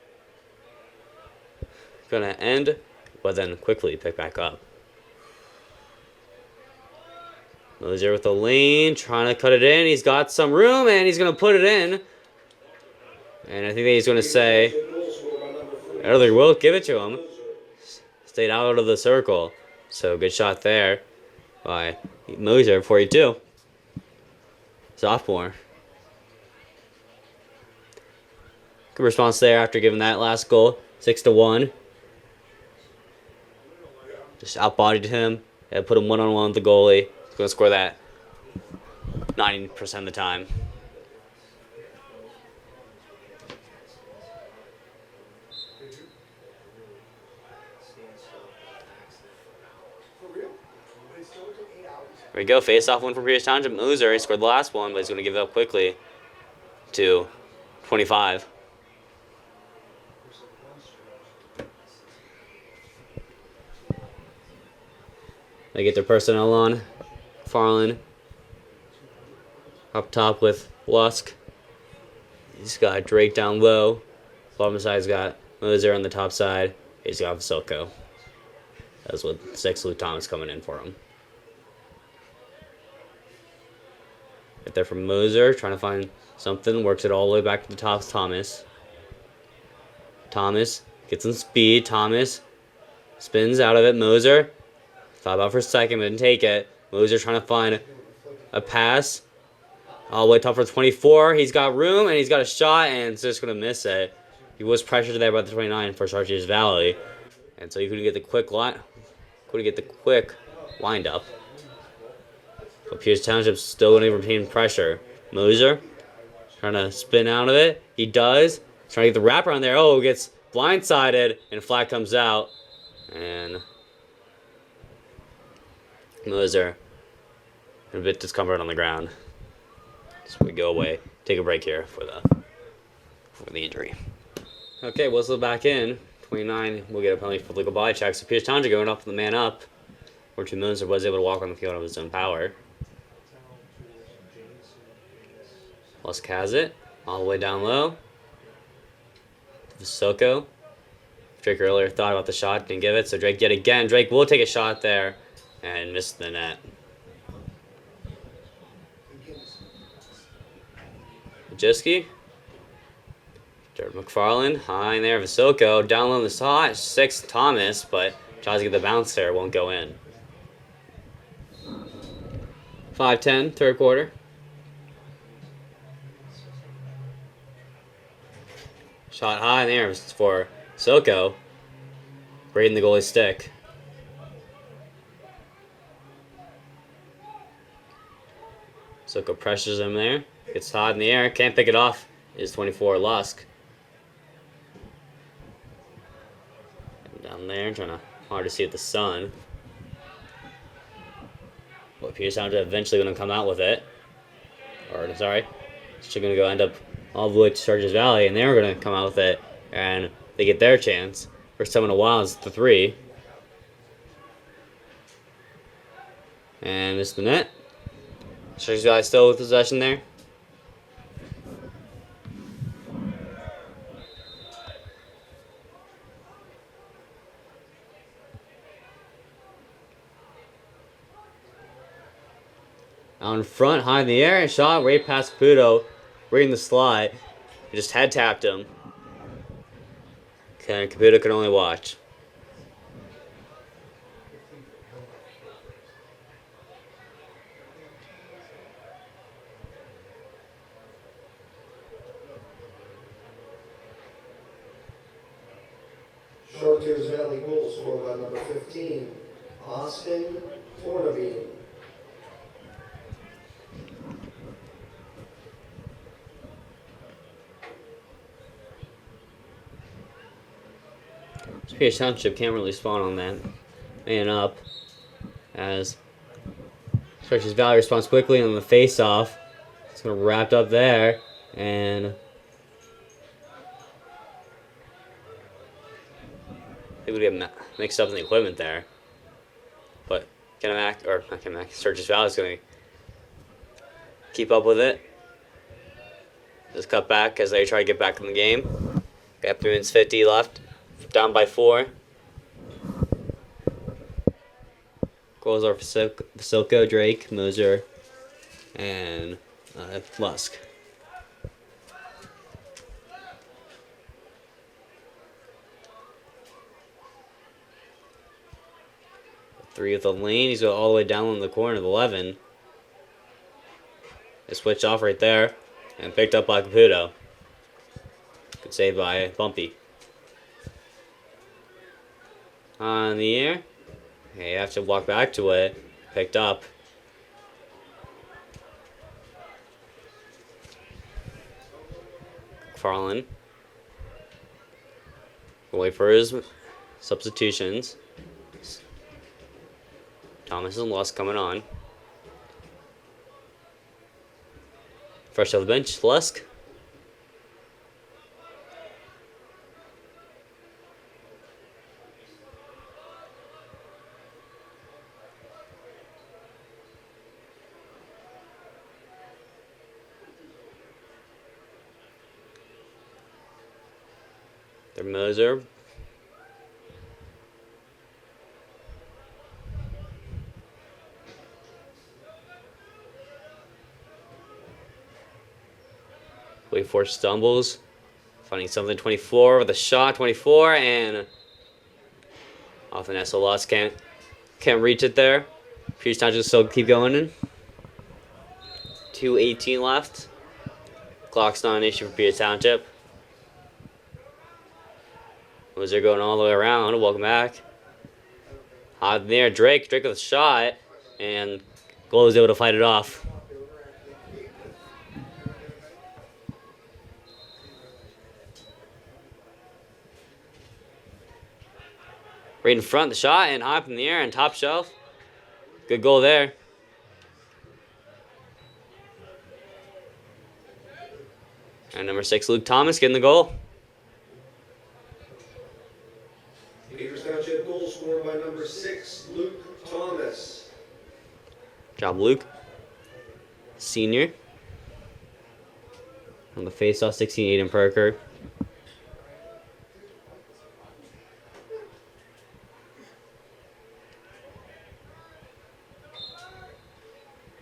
going to end, but then quickly pick back up. Moser with the lane, trying to cut it in. He's got some room, and he's going to put it in. And I think that he's going to say, Elder will give it to him. Stayed out of the circle. So good shot there by Moser, 42. Sophomore. Good response there after giving that last goal. 6-1. Just outbodied him and put him one-on-one with the goalie. He's going to score that 90% of the time. There we go. Face-off one for Pierce Township. Moser, he scored the last one, but he's going to give it up quickly to 25. They get their personnel on. Farland up top with Lusk. He's got Drake down low. Bottom side's got Moser on the top side. He's got Vasilko. That's with 6 Luke Thomas coming in for him. Right there from Moser, trying to find something. Works it all the way back to the top. Thomas. Thomas gets some speed. Thomas spins out of it. Moser. Thought about for a second, but didn't take it. Moser trying to find a pass. All the way top for 24. He's got room, and he's got a shot, and it's just going to miss it. He was pressured there by the 29 for Chartiers Valley. And so you couldn't get the quick wind up. But Pierce Township's still going to retain pressure. Moser trying to spin out of it. He does. Trying to get the wrapper on there. Oh, gets blindsided, and flag comes out. And Moser a bit discomfort on the ground. So we go away. Take a break here for the injury. Okay, whistle back in. 29 will get a penalty for legal body check. So Pierce Township going up the man up. Where Moser was able to walk on the field of his own power. Lusk has it. All the way down low. Visoko. Drake earlier thought about the shot, didn't give it, so Drake yet again. Drake will take a shot there and miss the net. Majiski. Jared McFarland, high in there. Visoko down low in the slot. 6 Thomas, but tries to get the bounce there, won't go in. 5-10, third quarter. Shot high in there for Soko. Braiding the goalie's stick. Soko pressures him there. Gets hot in the air. Can't pick it off. Is 24 Lusk. Down there, hard to see with the sun. But Pierce Township eventually going to come out with it. Or, sorry. It's going to go end up all the way to Chartiers Valley, and they're going to come out with it, and they get their chance. First time in a while, it's the 3. And it's the net. Chartiers Valley still with possession there. Out in front, high in the air, and shot right past Caputo, reading the slide. He just head tapped him. Okay, Caputo can only watch. Chartiers Valley goal scored by number 15, Austin Tornabene. Pierce Township can't really spawn on that. Man up. As Chartiers Valley responds quickly on the face-off. It's going to wrapped up there. And I think we get mixed up in the equipment there. But Chartiers Valley is going to keep up with it. Just cut back as they try to get back in the game. Got 3 minutes 50 left. Down by 4. Goals are Vassilko, Drake, Moser, and Lusk. Three with the lane. He's going all the way down in the corner of 11. They switched off right there and picked up by Caputo. Good save by Bumpy. On the air. Okay, you have to walk back to it. Picked up. Farland. Wait for his substitutions. Thomas and Lusk coming on. Fresh off the bench, Lusk. They're Moser. Wait for stumbles. Finding something 24 with a shot, 24, and off the net, so Lusk can't reach it there. Pierce Township still keep going in. 2:18 left. Clock's not an issue for Pierce Township. Moser going all the way around. Welcome back. Hot in there, Drake with a shot, and goal is able to fight it off. Right in front, the shot, and high up in the air, and top shelf. Good goal there. And number 6, Luke Thomas getting the goal. Peters Township goal scored by number 6, Luke Thomas. Good job, Luke. Senior. On the face-off, 16, Aiden Perker.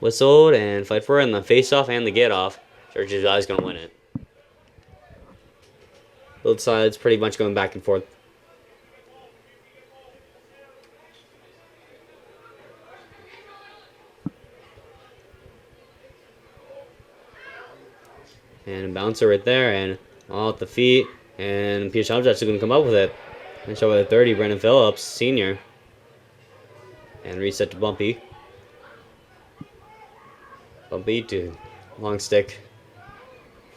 Whistled and fight for it on the face-off and the get-off. Chartiers Valley's going to win it. Both sides pretty much going back and forth. And a bouncer right there, and all at the feet. And Peter Township actually going to come up with it. And show with a 30, Brendan Phillips, senior. And reset to Bumpy. Bumpy to long stick.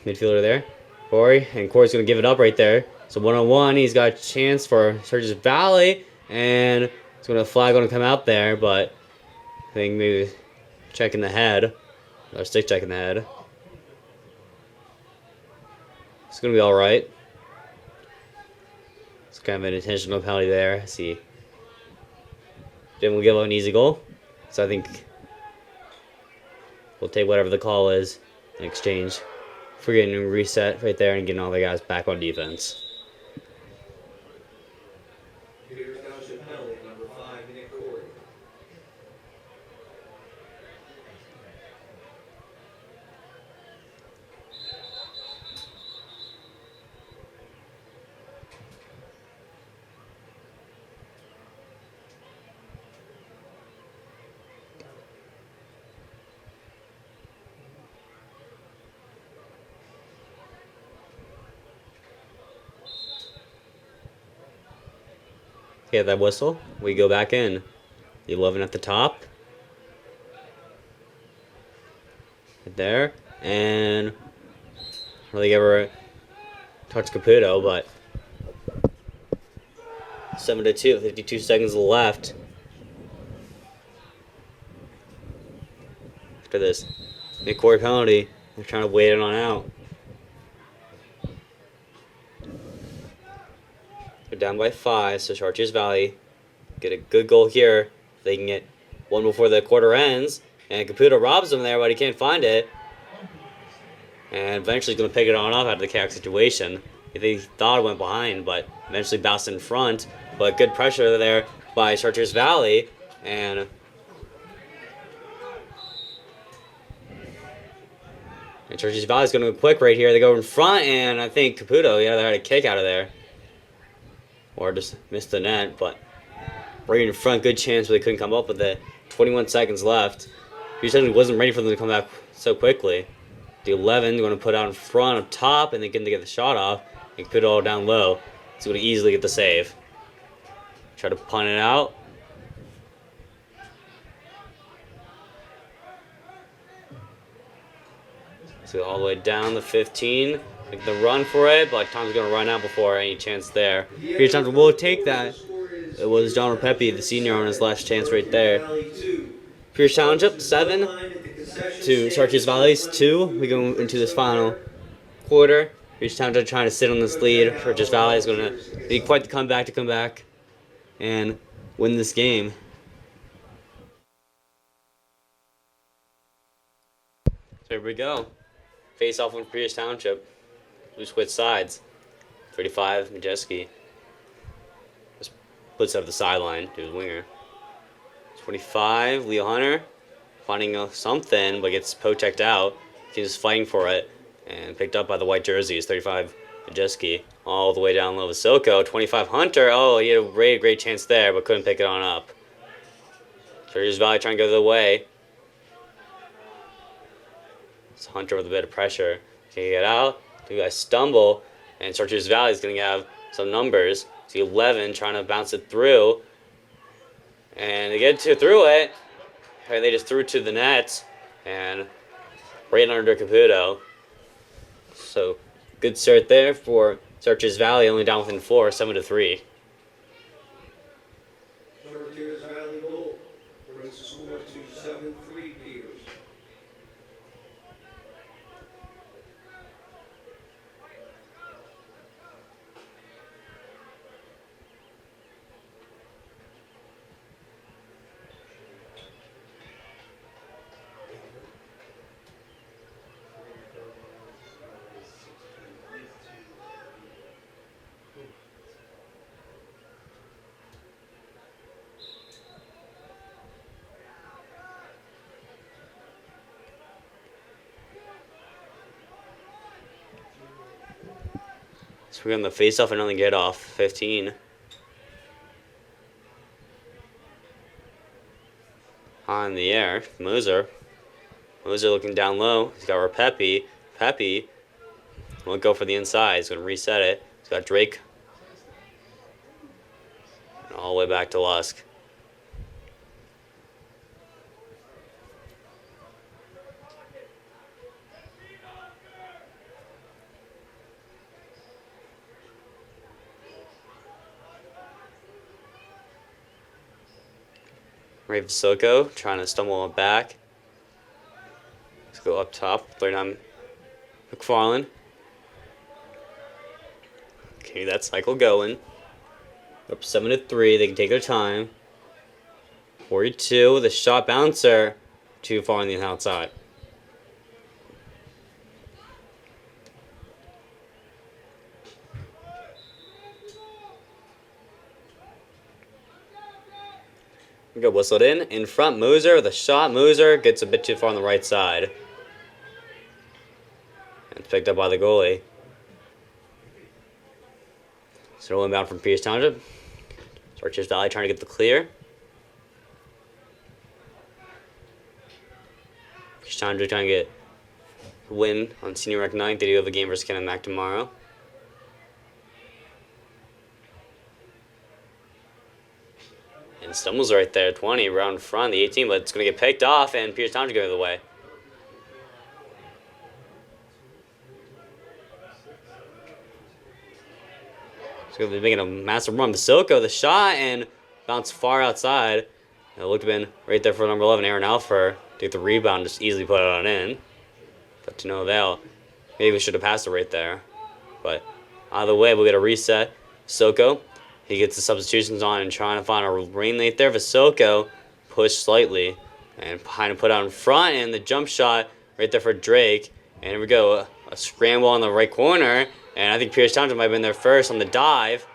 Midfielder there. Corey, and Corey's going to give it up right there. So 1-on-1, he's got a chance for Chartiers Valley. And it's going to flag going to come out there, but I think maybe checking the head. Or stick checking the head. It's going to be alright. It's kind of an intentional penalty there. See. Didn't give up an easy goal. So I think we'll take whatever the call is in exchange for getting a reset right there and getting all the guys back on defense. Peters Township penalty, number 5, Nick Corey. Okay, that whistle. We go back in. The 11 at the top. Right there. And really ever touch Caputo, but 7-2, 52 seconds left. After this mid-court penalty, they're trying to wait it on out. They're down by 5, so Chartiers Valley get a good goal here. They can get one before the quarter ends, and Caputo robs them there, but he can't find it. And eventually he's going to pick it on up out of the chaotic situation. They thought it went behind, but eventually bounced in front. But good pressure there by Chartiers Valley, and Chartiers Valley's going to go quick right here. They go in front, and I think Caputo, they had a kick out of there. Or just missed the net, but right in front, good chance, but they couldn't come up with it. 21 seconds left. He certainly wasn't ready for them to come back so quickly. The 11 going to put out in front up top, and they get the shot off and put it all down low. He's going to easily get the save. Try to punt it out. So all the way down the 15. Make the run for it, but time's going to run out before any chance there. Peter Township will take that. It was John Pepe, the senior, on his last chance right there. Pierce Township 7 to Chartiers Valley's 2. We go into this final quarter. Pierce Township trying to sit on this lead. Chartiers Valley is going to be quite the comeback to come back and win this game. So here we go. Face off on Pierce Township. We switch sides. 35, Majeski. Just puts up the sideline to his winger. 25, Leo Hunter. Finding something, but gets poke-checked out. He's fighting for it. And picked up by the white jerseys. 35, Majeski. All the way down low with Silko. 25, Hunter. Oh, he had a great chance there, but couldn't pick it on up. Chartiers Valley trying to go the other way. It's Hunter with a bit of pressure. Can he get out? Two guys stumble, and Chartiers Valley is going to have some numbers. See 11 trying to bounce it through, and they get through it, and they just threw it to the net, and right under Caputo. So good start there for Chartiers Valley, only down within 4, 7-3. So we're going to face off and only get off. 15. On the air. Moser looking down low. He's got Repepi. Pepe won't go for the inside. He's going to reset it. He's got Drake. And all the way back to Lusk. Ray Vasoko trying to stumble it back. Let's go up top. 39 McFarland. Okay, that cycle going. Up 7-3. They can take their time. 42. The shot bouncer. Too far on the outside. We go whistled in front. Moser with a shot. Moser gets a bit too far on the right side. And it's picked up by the goalie. So inbound from Pierce Township. Chartiers Valley trying to get the clear. Pierce Township trying to get a win on Senior Rec 9. They do have a game versus Kennebec tomorrow. And stumbles right there, 20, around front, the 18, but it's going to get picked off, and Pierce Township going the other way. It's going to be making a massive run. Vasoko, the shot, and bounced far outside. It looked to have been right there for number 11, Aaron Alfer. Take the rebound, just easily put it on in. But to no avail. Maybe we should have passed it right there. But either way, we'll get a reset. Vasoko. He gets the substitutions on and trying to find a rain late there. Vasoko pushed slightly and kind of put out in front, and the jump shot right there for Drake. And here we go, a scramble on the right corner, and I think Pierce Township might have been there first on the dive.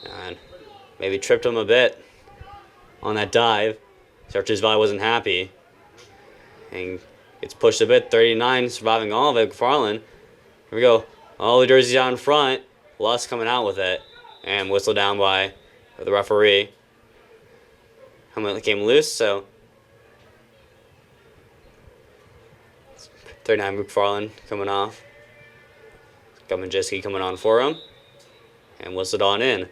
And maybe tripped him a bit on that dive. Chartiers Valley wasn't happy. And gets pushed a bit, 39, surviving all of it. McFarland. Here we go. All the jerseys out in front. Lusk coming out with it. And whistled down by the referee. Helmet came loose, so 39 McFarland coming off. Gummajiski coming on for him. And whistled on in.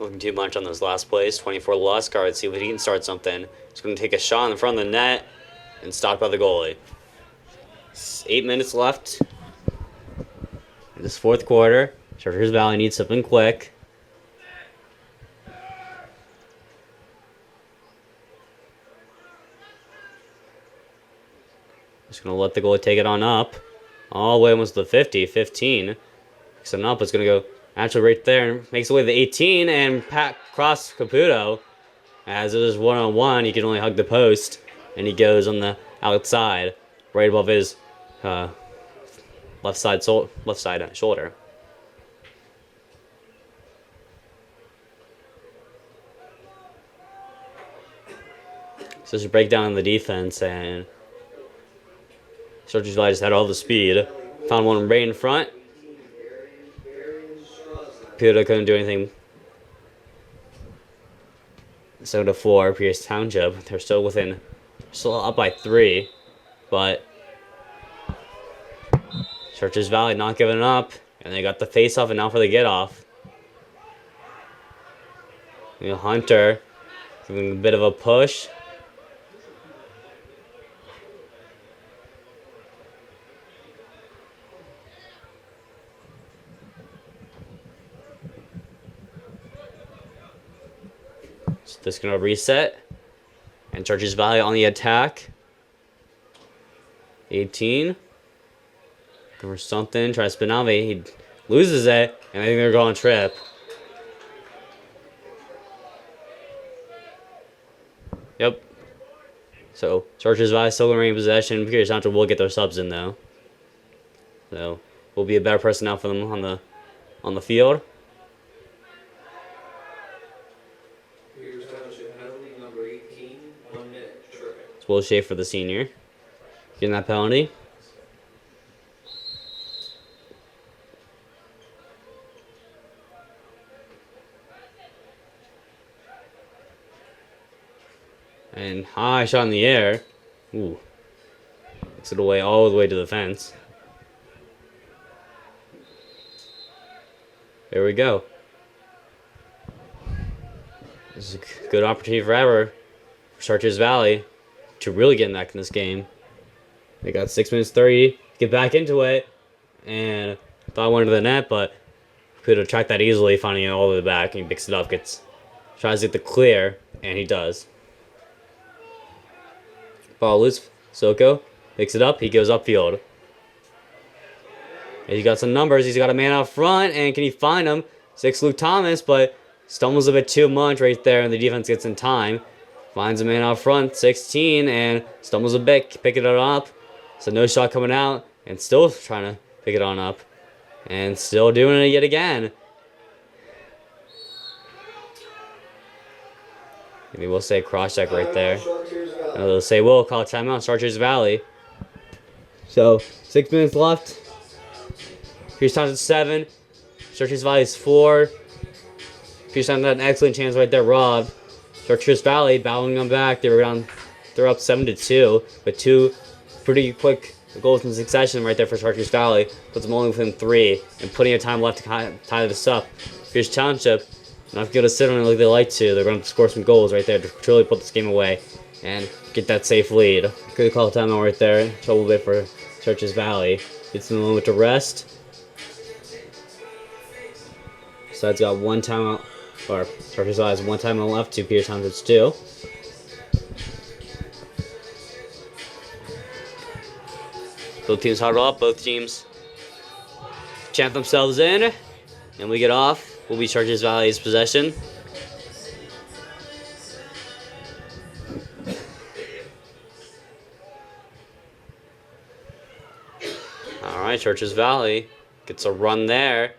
Looking too much on those last plays. 24 Lusk. Let's see if he can start something. He's going to take a shot in the front of the net and stopped by the goalie. 8 minutes left in this fourth quarter. Chartiers Valley needs something quick. Just going to let the goalie take it on up. All the way almost to the 50, 15. Picks it up. It's going to go actually right there and makes away the 18 and Pat cross Caputo. As it is one-on-one, he can only hug the post. And he goes on the outside, right above his left side shoulder. So there's a breakdown in the defense, and Chartiers Valley just had all the speed. Found one right in front. Caputo couldn't do anything. 7-4, Pierce Township. They're still up by 3, but Chartiers Valley not giving up, and they got the face-off, and now for the get-off. Hunter giving a bit of a push. Just gonna reset. And Chartiers Valley on the attack. 18. Or something. Try to spin out. He loses it. And I think they're going trip. Yep. So Chartiers Valley still in possession. Pierce Township will get their subs in though. So will be a better personnel for them on the field. Number 18, 1 minute. It's Will Schaefer, the senior, getting that penalty. And high shot in the air. Ooh. Takes it away all the way to the fence. There we go. This is a good opportunity for Chartiers Valley to really get back in this game. They got 6 minutes 30 to get back into it. And thought I went to the net, but could have tracked that easily, finding it all the way back. And he picks it up, tries to get the clear, and he does. Ball loose. Soko picks it up. He goes upfield. He's got some numbers. He's got a man out front, and can he find him? 6 Luke Thomas, but stumbles a bit too much right there, and the defense gets in time. Finds a man out front, 16, and stumbles a bit, picking it up. So no shot coming out, and still trying to pick it on up. And still doing it yet again. Maybe we'll say cross check right there. And they'll say we'll call timeout, Chartiers Valley. So 6 minutes left. Pierce Township 7. Chartiers Valley is 4. Pierce Township had an excellent chance right there, robbed. Chartiers Valley battling them back. They're up 7-2, with 2 pretty quick goals in succession right there for Chartiers Valley. Puts them only within 3, and plenty of time left to tie this up. Pierce Township not going to sit on it like they like to. They're going to score some goals right there to truly put this game away and get that safe lead. Good call timeout right there. Trouble bit for Chartiers Valley. Gets them a moment to rest. Side's got 1 timeout, or Chartiers Valley has 1 timeout left to Pierce Township's 2. Both teams huddle up. Both teams chant themselves in, and we get off. Will be Chartiers Valley's possession. Alright, Chartiers Valley gets a run there.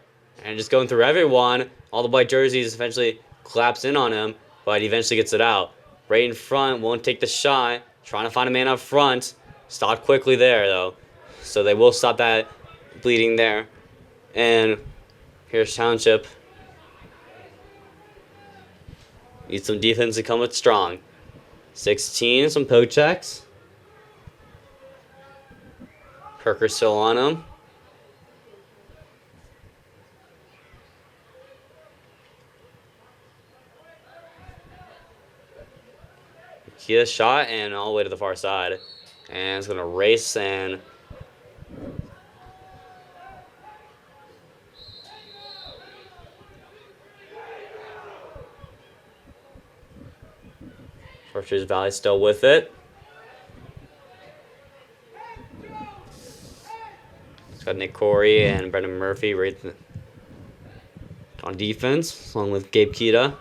And just going through everyone. All the white jerseys eventually collapse in on him. But he eventually gets it out. Right in front, won't take the shot. Trying to find a man up front. Stopped quickly there, though. So they will stop that bleeding there. And here's Township. Needs some defense to come with strong. 16, some poke checks. Perker still on him. Kia shot and all the way to the far side. And it's going to race and... Chartiers Valley still with it. It's got Nick Corey and Brendan Murphy right on defense, along with Gabe Kita.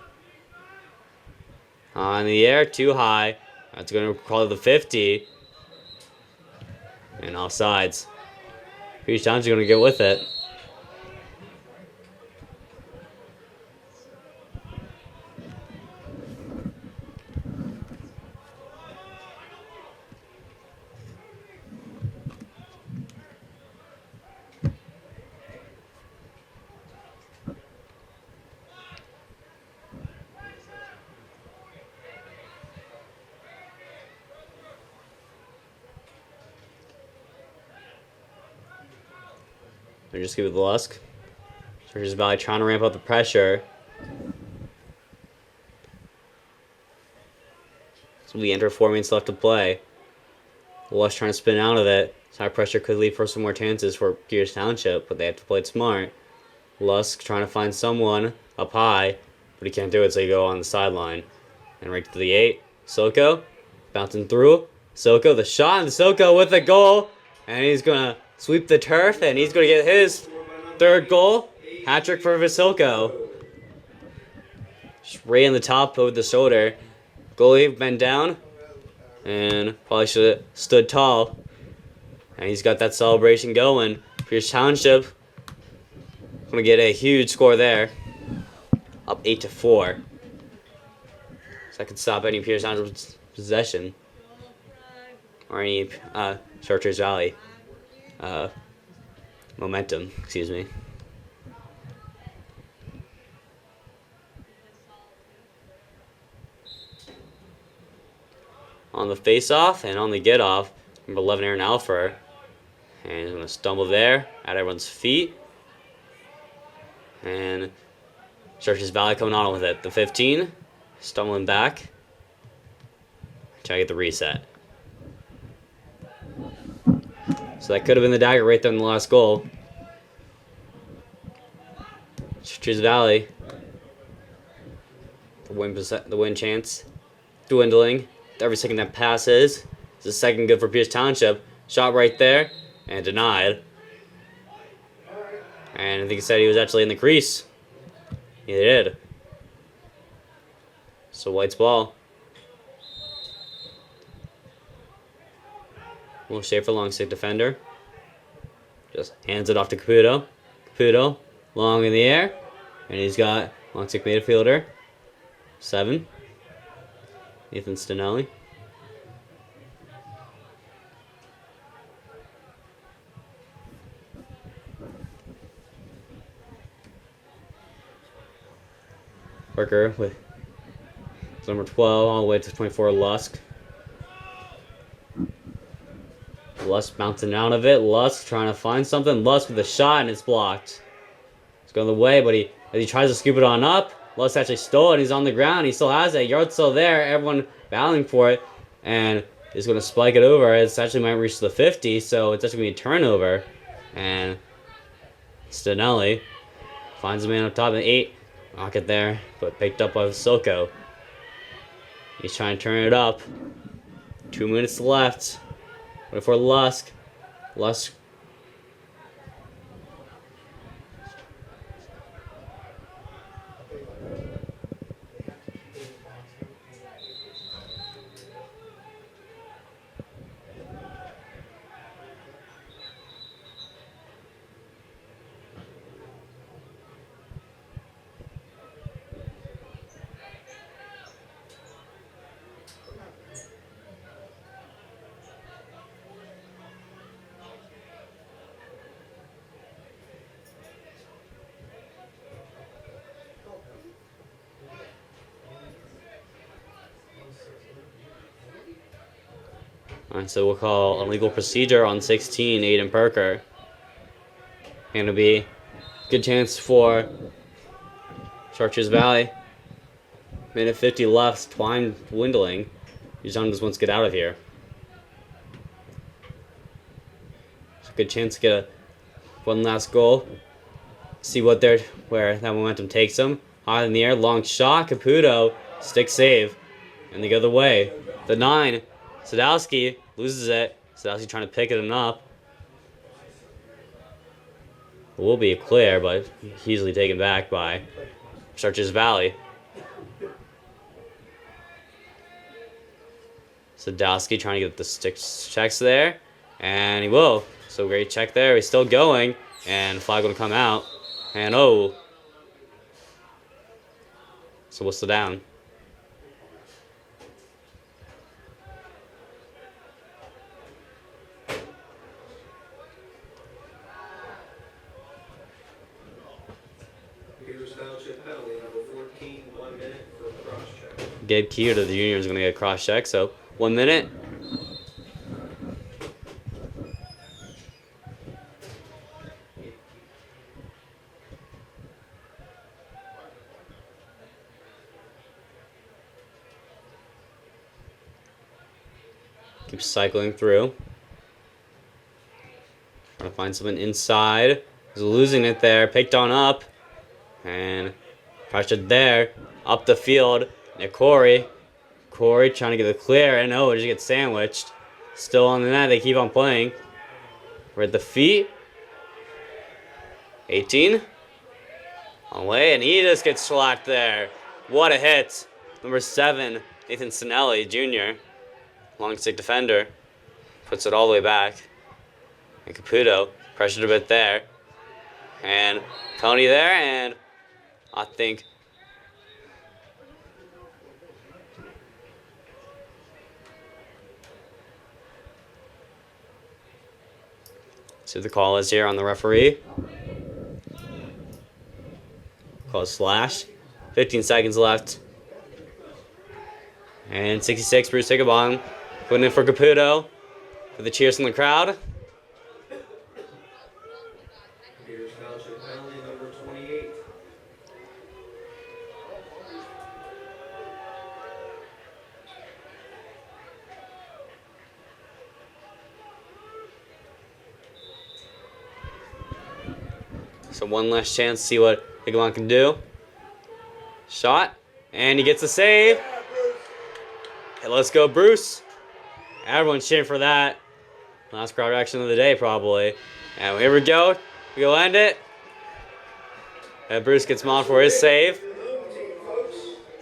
In the air, too high. That's going to call it the 50. And offsides. Pierce Township's going to get with it. Or just give it the Lusk. Chartiers Valley trying to ramp up the pressure. So we enter 4 minutes left to play. Lusk trying to spin out of it. High pressure could lead for some more chances for Pierce Township, but they have to play it smart. Lusk trying to find someone up high, but he can't do it, so you go on the sideline. And right to the 8. Soko bouncing through. Soko, the shot, and Soko with the goal. And he's going to sweep the turf, and he's going to get his 3rd goal. Hat-trick for Vassilko. Just right on the top over the shoulder. Goalie bent down. And probably should have stood tall. And he's got that celebration going. Pierce Township going to get a huge score there. Up 8-4. So I could stop any Pierce Township's possession. Or any Chartiers Valley momentum, excuse me. On the face-off and on the get-off, number 11, Aaron Alfer. And he's going to stumble there at everyone's feet. And Chartiers Valley coming on with it. The 15, stumbling back. Trying to get the reset. So that could have been the dagger right there in the last goal. Chartiers Valley. The win chance dwindling. Every second that passes is a second good for Pierce Township. Shot right there and denied. And I think he said he was actually in the crease. He did. So White's ball. Will Schaefer, long stick defender. Just hands it off to Caputo. Caputo, long in the air. And he's got long stick midfielder. 7. Nathan Stinelli. Parker with number 12 all the way to 24, Lusk. Lusk bouncing out of it. Lusk trying to find something. Lusk with a shot, and it's blocked. It's going the way, but as he tries to scoop it on up, Lusk actually stole it. He's on the ground. He still has it. Yard's still there. Everyone battling for it. And he's going to spike it over. It's actually might reach the 50, so it's actually going to be a turnover. And Stinelli finds a man up top at 8. Knock it there, but picked up by Silko. He's trying to turn it up. 2 minutes left. Wait for Lusk. Lusk. Alright, so we'll call illegal procedure on 16, Aiden Perker. And it'll be a good chance for Chartiers Valley. Minute 50 left, time dwindling. John just wants to get out of here. It's a good chance to get one last goal. See where that momentum takes them. High in the air, long shot, Caputo, stick save, and they go the way. The 9, Sadowski loses it. Sadowski trying to pick it up. It will be clear, but easily taken back by Chartiers Valley. Sadowski trying to get the stick checks there, and he will. So great check there. He's still going, and flag will come out. And oh, so whistle down. Township penalty number 14, 1 minute for cross check. Gabe Keeter, the junior, is going to get a cross check, so 1 minute. Keep cycling through. Trying to find someone inside. He's losing it there. Picked on up. And pressured there. Up the field. Nikori Corey trying to get the clear, and oh, it just gets sandwiched. Still on the net, they keep on playing. We're at the feet. 18. On the way, and he just gets slacked there. What a hit. Number 7, Nathan Sinelli, Jr., long stick defender. Puts it all the way back. And Caputo pressured a bit there. And penalty there, and I think see what the call is here on the referee. Call is slash. 15 seconds left. And 66, Bruce Higginbottom putting in for Caputo. For the cheers from the crowd. Here's Township penalty number 28. So one last chance to see what Higginbottom can do. Shot. And he gets a save. Hey, let's go, Bruce. Everyone's cheering for that. Last crowd reaction of the day, probably. And here we go. We'll end it. And Bruce gets on for his save.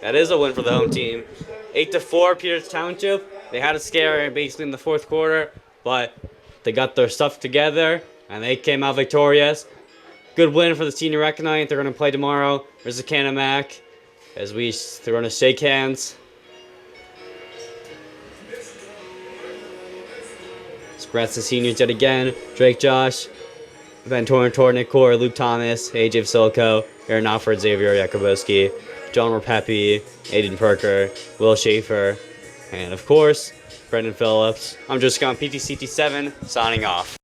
That is a win for the home team. 8-4, Peters Township. They had a scare basically in the fourth quarter, but they got their stuff together, and they came out victorious. Good win for the senior rec night. They're going to play tomorrow versus Canamac as they're going to shake hands. Congrats to seniors yet again. Drake Josh, Ben Torrentor, Nick Core, Luke Thomas, AJ Vasilico, Aaron Alford, Xavier Yakubowski, John Rapepi, Aiden Perker, Will Schaefer, and of course, Brendan Phillips. I'm just going PTCT7, signing off.